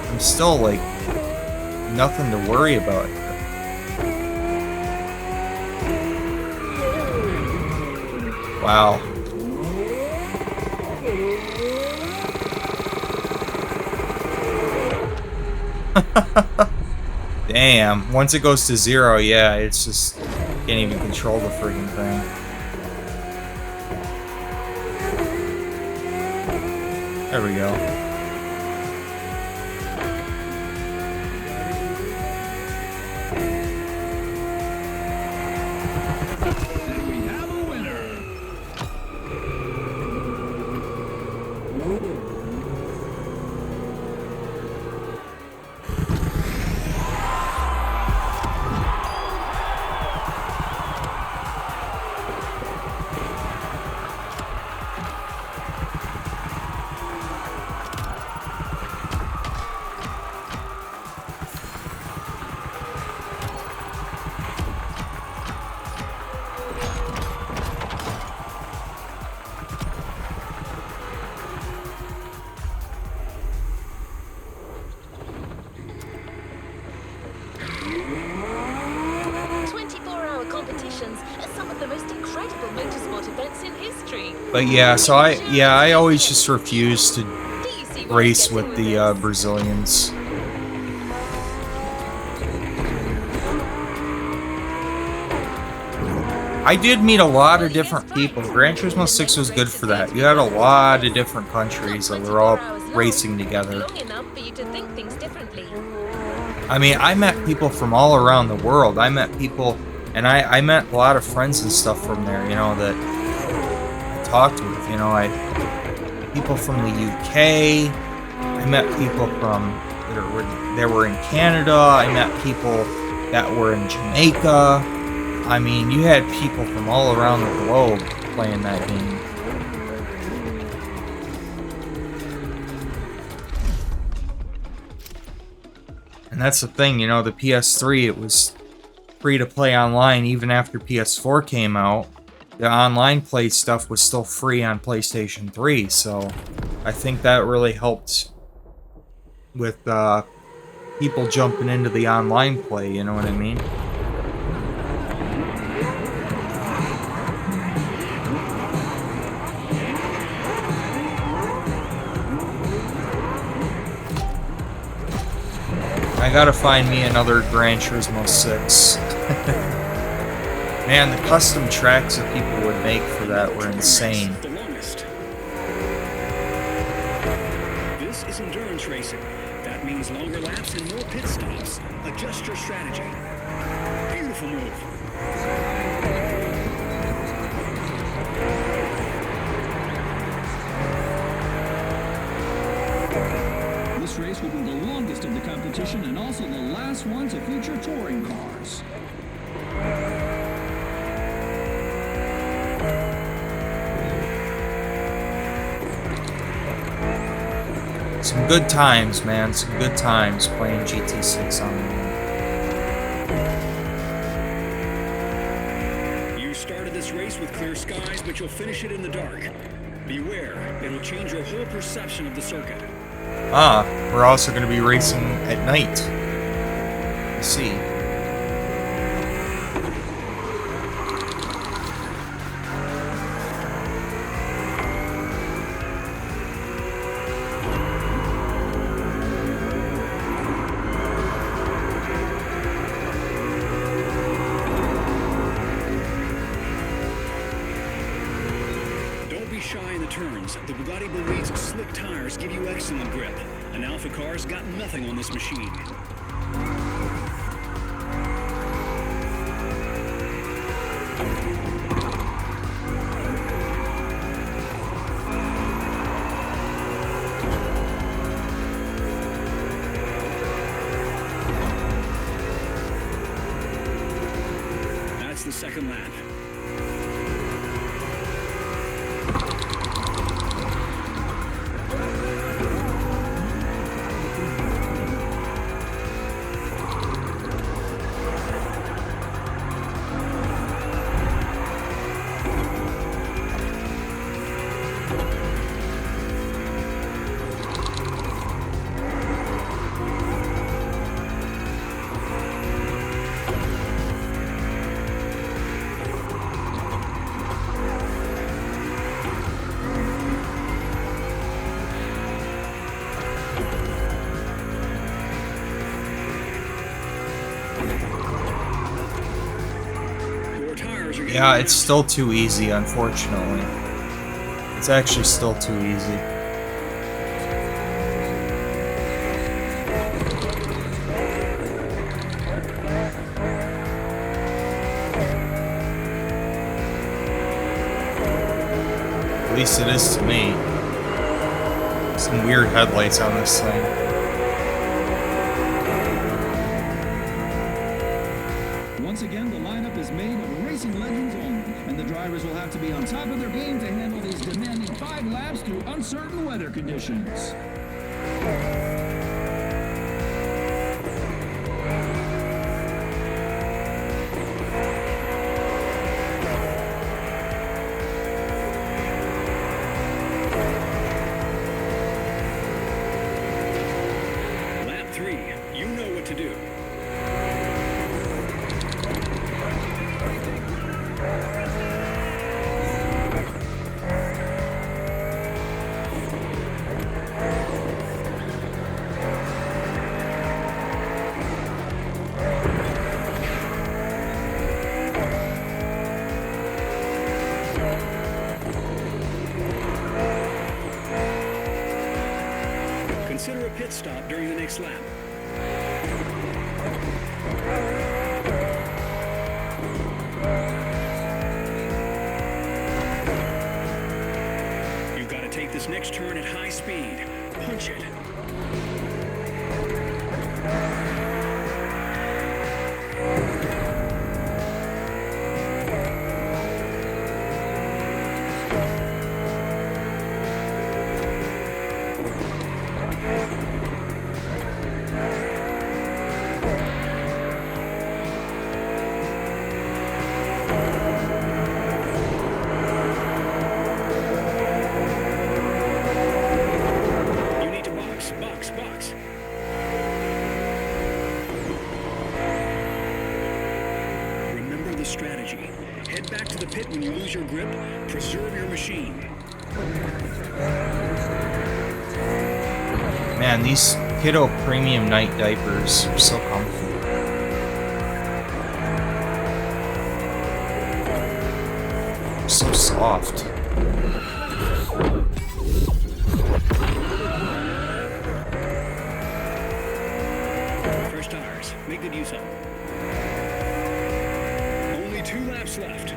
I'm still, like, nothing to worry about. Wow. Damn. Once it goes to 0, yeah, it's just... can't even control the friggin' thing. There we go. But yeah, so I always just refuse to race with the Brazilians. I did meet a lot of different people. Gran Turismo 6 was good for that. You had a lot of different countries that were all racing together. I mean, I met people from all around the world. I met people, and I met a lot of friends and stuff from there, you know, that I talked with, you know, people from the UK. I met people from that were in Canada. I met people that were in Jamaica. I mean, you had people from all around the globe playing that game. And that's the thing, you know, the PS3, it was free to play online even after PS4 came out. The online play stuff was still free on PlayStation 3, so I think that really helped with people jumping into the online play, you know what I mean? I gotta find me another Gran Turismo 6. Man, the custom tracks that people would make for that were insane. This is endurance racing. That means longer laps and more pit stops. Adjust your strategy. Beautiful move. race will be the longest of the competition and also the last one to feature touring cars. Some good times, man. Some good times playing GT6 on the moon. You started this race with clear skies, but you'll finish it in the dark. Beware, it'll change your whole perception of the circuit. Ah, we're also going to be racing at night. Let's see. The Bugatti Bolide's slick tires give you excellent grip. An Alpha car's got nothing on this machine. That's the second lap. Yeah, it's still too easy, unfortunately. It's actually still too easy. At least it is to me. Some weird headlights on this thing. Once again, the lineup is made of racing legends only, and the drivers will have to be on top of their game to handle these demanding 5 laps through uncertain weather conditions. Lap 3, you know what to do. Consider a pit stop during the next lap. You've got to take this next turn at high speed. Punch it. You need to box. Remember the strategy. Head back to the pit when you lose your grip. Preserve your machine. Man, these Kiddo Premium Night Diapers are so comfy. They're so soft. Fresh tires. Make good use of them. Only 2 laps left.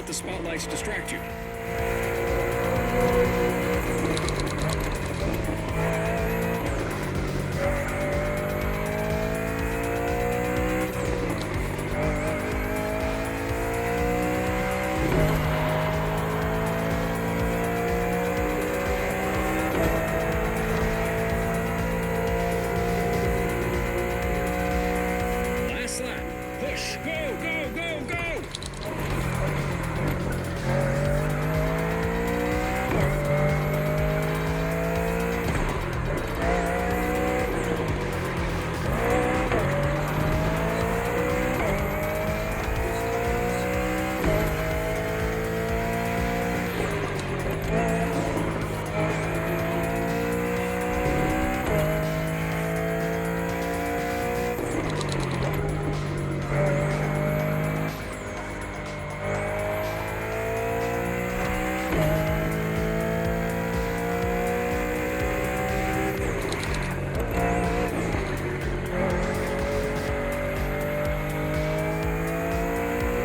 let the spotlights distract you. Last lap. Push. Go, go, go, go!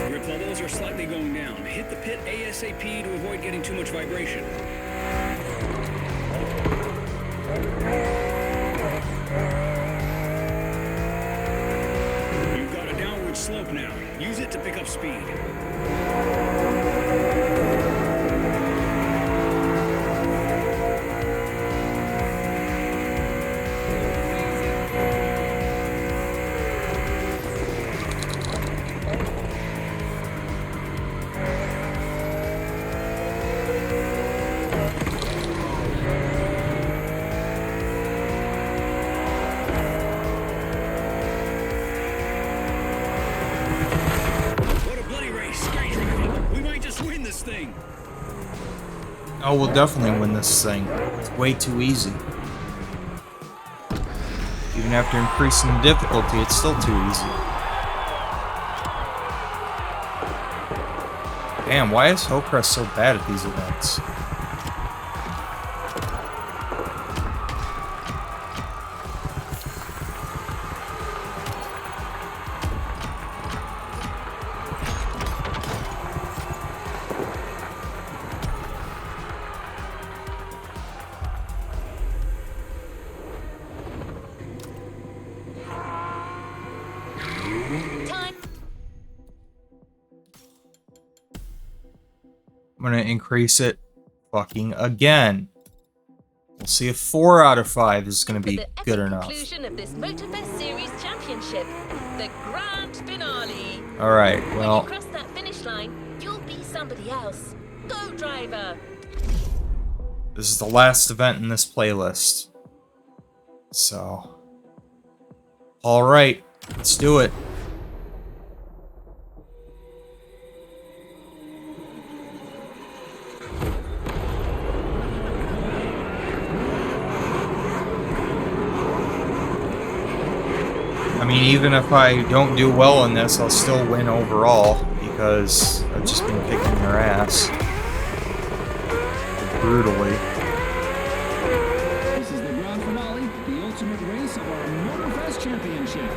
Grip levels are slightly going down. Hit the pit ASAP to avoid getting too much vibration. You've got a downward slope now. Use it to pick up speed. What a bloody race. Great driving. We might just win this thing. Oh, we'll definitely win this thing. It's way too easy. Even after increasing the difficulty, it's still too easy. Damn, why is Hillcrest so bad at these events? Time. I'm gonna increase it fucking again. We'll see if 4 out of 5 is gonna be For the good epic enough. conclusion of this Motorfest Series Championship, the grand finale. Alright, When you well, cross that finish line, you'll be somebody else. Go, driver. this is the last event in this playlist. So, alright, let's do it. I mean, even if I don't do well in this, I'll still win overall, because I've just been kicking their ass. Brutally. This is the grand finale, the ultimate race of our Motorfest Championship.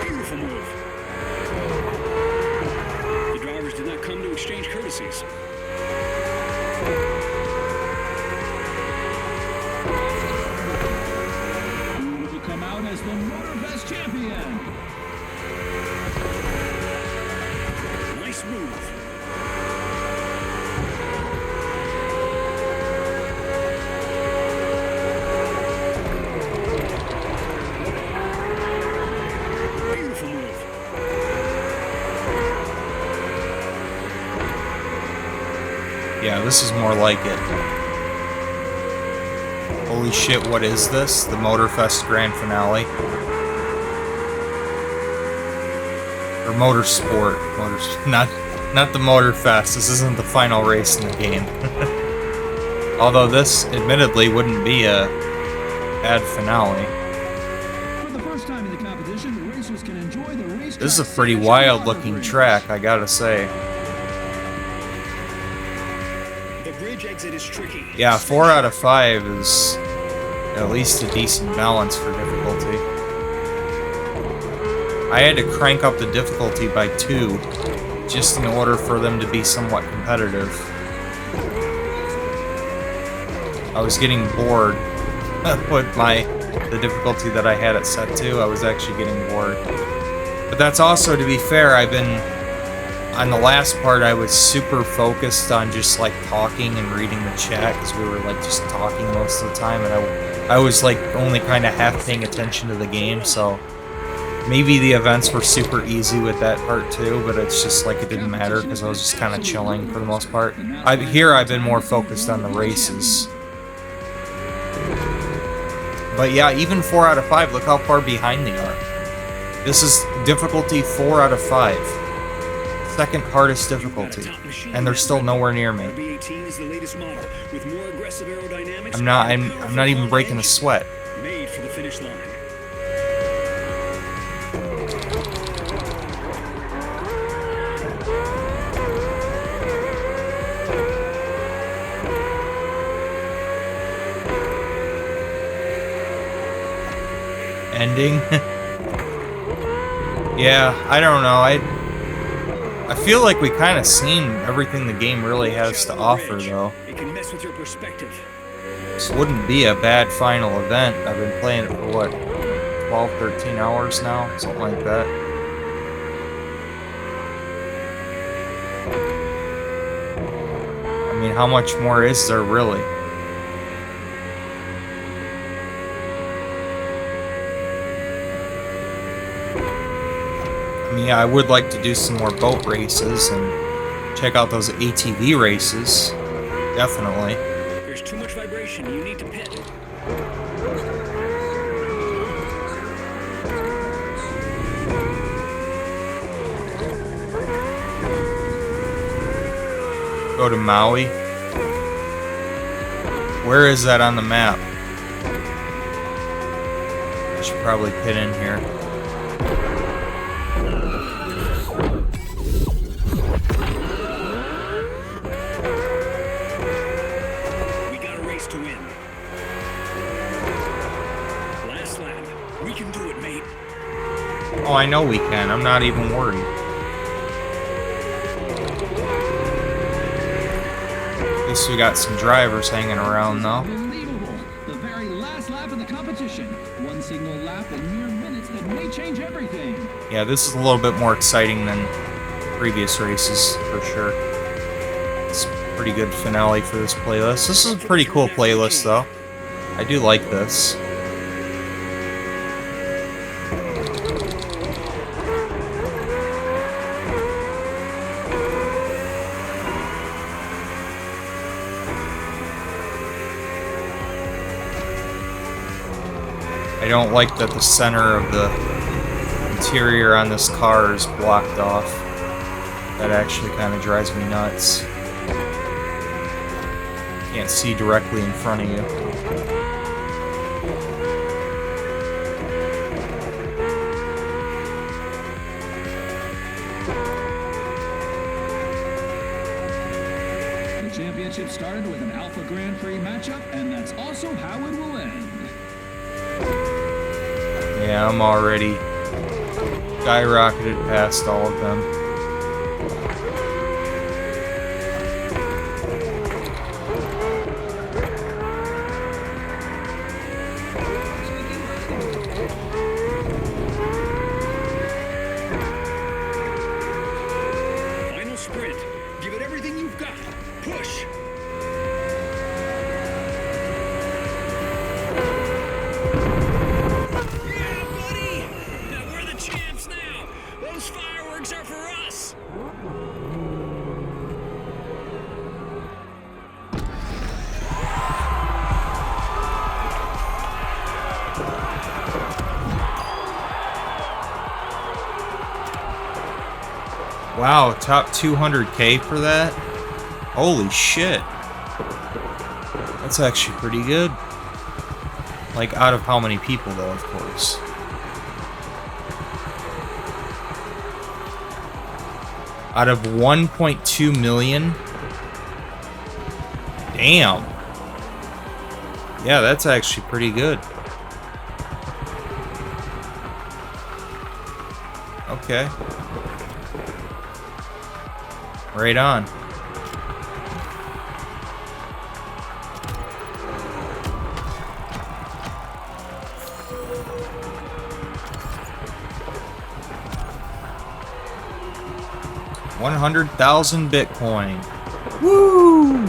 Beautiful move. The drivers did not come to exchange courtesies. Who will come out as the Motorfest champion? Nice move. Beautiful move. Yeah, this is more like it. Holy shit, what is this? The Motorfest Grand Finale? Or Motorsport. Not the Motorfest. This isn't the final race in the game. Although this, admittedly, wouldn't be a bad finale. For the first time in the competition, racers can enjoy the race. This is a pretty wild-looking track, I gotta say. The bridge exit is tricky. Yeah, 4 out of 5 is at least a decent balance for difficulty. I had to crank up the difficulty by 2 just in order for them to be somewhat competitive. I was getting bored with the difficulty that I had it set to. I was actually getting bored. But that's also, to be fair, on the last part, I was super focused on just like talking and reading the chat because we were like just talking most of the time, and I was like only kind of half paying attention to the game, so maybe the events were super easy with that part too, but it's just like it didn't matter because I was just kind of chilling for the most part. Here I've been more focused on the races. But yeah, even 4 out of 5, look how far behind they are. This is difficulty 4 out of 5. Second hardest difficulty. And they're still nowhere near me. I'm not even breaking a sweat. Made for the finish line. Ending. Yeah, I don't know. I feel like we kind of seen everything the game really has to offer, though. It can mess with your perspective. This wouldn't be a bad final event. I've been playing it for what, 12, 13 hours now? Something like that. I mean, how much more is there really? Yeah, I would like to do some more boat races and check out those ATV races. Definitely. There's too much vibration. You need to pit. Go to Maui. Where is that on the map? I should probably pit in here. Oh, I know we can. I'm not even worried. At least we got some drivers hanging around, though. Unbelievable. The very last lap of the competition. One single lap in mere minutes that may change everything. Yeah, this is a little bit more exciting than previous races, for sure. It's a pretty good finale for this playlist. This is a pretty cool playlist, though. I do like this. I don't like that the center of the interior on this car is blocked off. That actually kind of drives me nuts. Can't see directly in front of you. The championship started with an Alpha Grand Prix matchup, and that's also how it will end. Yeah, I'm already skyrocketed past all of them. Final sprint. Give it everything you've got. Push. Wow, top 200K for that? Holy shit. That's actually pretty good. Like, out of how many people, though, of course. Out of 1.2 million? Damn. Yeah, that's actually pretty good. Okay. Right on. $100,000 Bitcoin. Woo!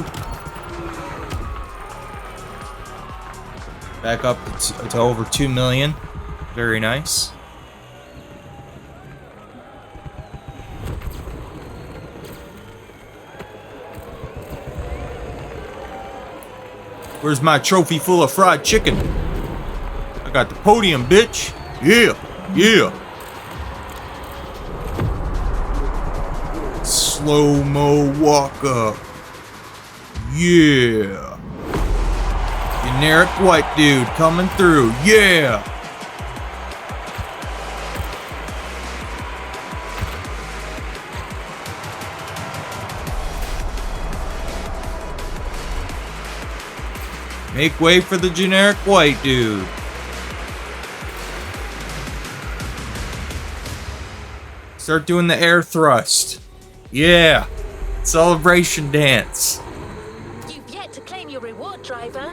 Back up to over 2 million. Very nice. Where's my trophy full of fried chicken? I got the podium, bitch. Yeah, yeah. Slow-mo walk up. Yeah. Generic white dude coming through. Yeah. Make way for the generic white dude. Start doing the air thrust. Yeah. Celebration dance. You've yet to claim your reward, driver.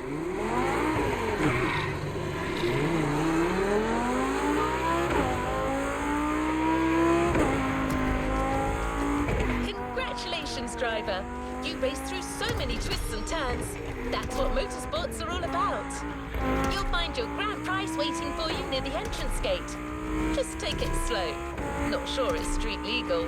Congratulations, driver. You raced through so many twists and turns. That's what motorsports are all about. You'll find your grand prize waiting for you near the entrance gate. Just take it slow. Not sure it's street legal.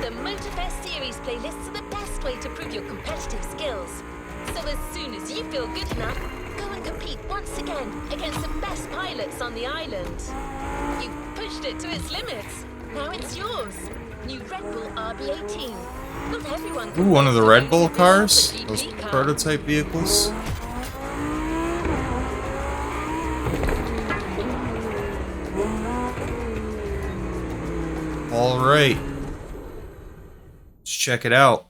The Moterfest series playlists are the best way to prove your competitive skills. So as soon as you feel good enough, go and compete once again against the best pilots on the island. You've pushed it to its limits. Now it's yours. New Red Bull RB18. Not everyone can. Ooh, one of the race Red the Bull GP cars? or Those GP car. prototype vehicles? Alright. Let's check it out.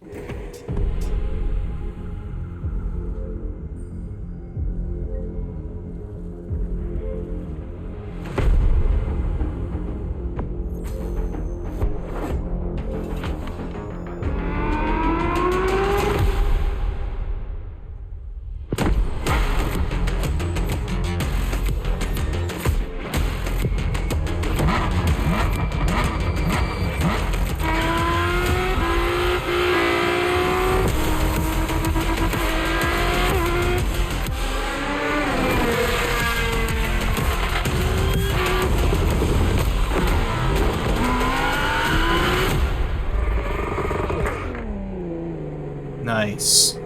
Nice.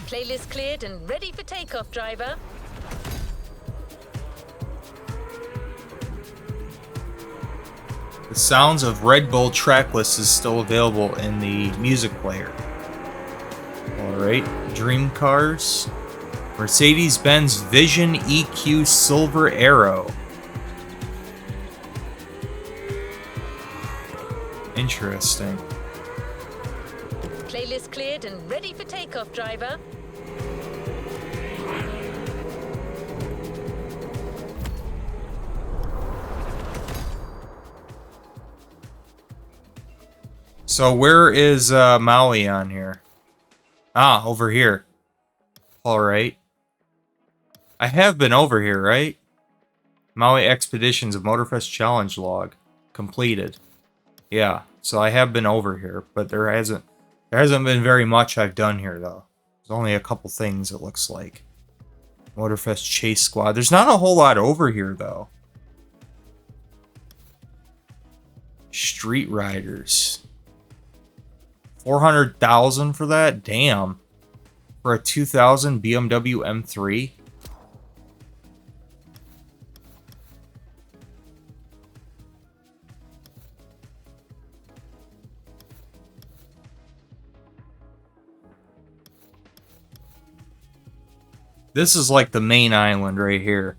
Playlist cleared and ready for takeoff, driver. The sounds of Red Bull tracklist is still available in the music player. Alright, Dream Cars. Mercedes-Benz Vision EQ Silver Arrow. Interesting. Playlist cleared and ready for takeoff, driver. So where is Maui on here? Ah, over here. Alright. I have been over here, right? Maui Expeditions of Motorfest Challenge log. Completed. Yeah, so I have been over here, but there hasn't been very much I've done here, though. There's only a couple things, it looks like. Motorfest Chase Squad. There's not a whole lot over here, though. Street Riders. 400,000 for that? Damn. For a 2000 BMW M3? This is like the main island right here.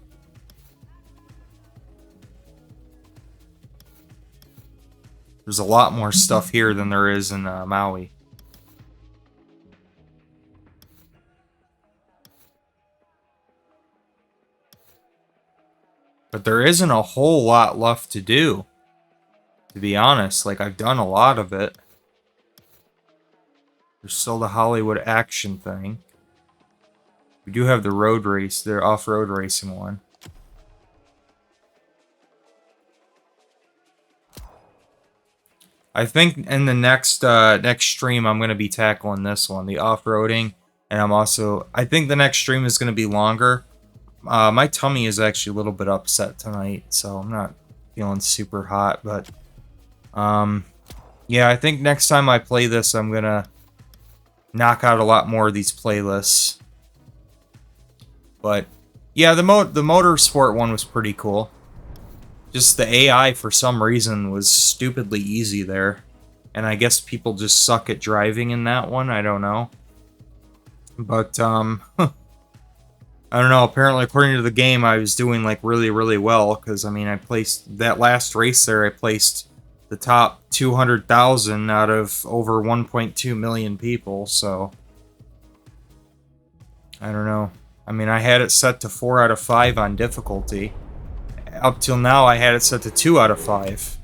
There's a lot more stuff here than there is in Maui. But there isn't a whole lot left to do, to be honest. Like, I've done a lot of it. There's still the Hollywood action thing. We do have the road race, the off-road racing one. I think in the next stream I'm going to be tackling this one, the off-roading. And I think the next stream is going to be longer. My tummy is actually a little bit upset tonight, so I'm not feeling super hot, but yeah, I think next time I play this, I'm gonna knock out a lot more of these playlists. But yeah, the Motorsport one was pretty cool. Just the AI for some reason was stupidly easy there, and I guess people just suck at driving in that one. I don't know, but I don't know, apparently according to the game I was doing like really, really well, because I mean I placed that last race there, I placed the top 200,000 out of over 1.2 million people, so I don't know. I mean, I had it set to 4 out of 5 on difficulty. Up till now I had it set to 2 out of 5.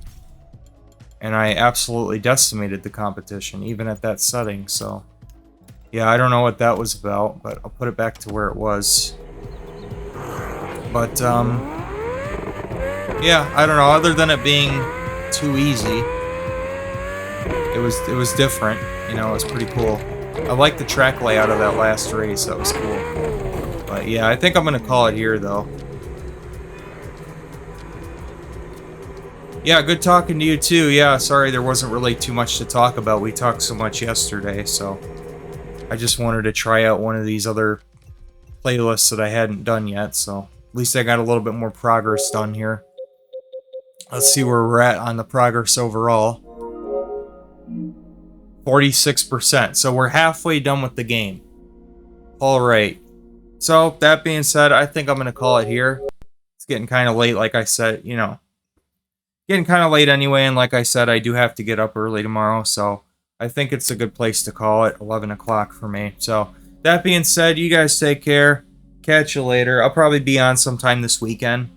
And I absolutely decimated the competition, even at that setting, so yeah, I don't know what that was about, but I'll put it back to where it was. But, yeah, I don't know, other than it being too easy, it was different, you know, it was pretty cool. I like the track layout of that last race, that was cool. But yeah, I think I'm gonna call it here, though. Yeah, good talking to you, too. Yeah, sorry there wasn't really too much to talk about. We talked so much yesterday, so I just wanted to try out one of these other playlists that I hadn't done yet, so at least I got a little bit more progress done here. Let's see where we're at on the progress overall. 46%, so we're halfway done with the game. Alright, so that being said, I think I'm going to call it here. It's getting kind of late, like I said, you know. Getting kind of late anyway, and like I said, I do have to get up early tomorrow, so I think it's a good place to call it, 11 o'clock for me. So, that being said, you guys take care. Catch you later. I'll probably be on sometime this weekend,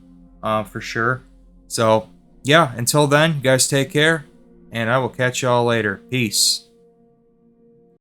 for sure. So, yeah, until then, you guys take care, and I will catch y'all later. Peace.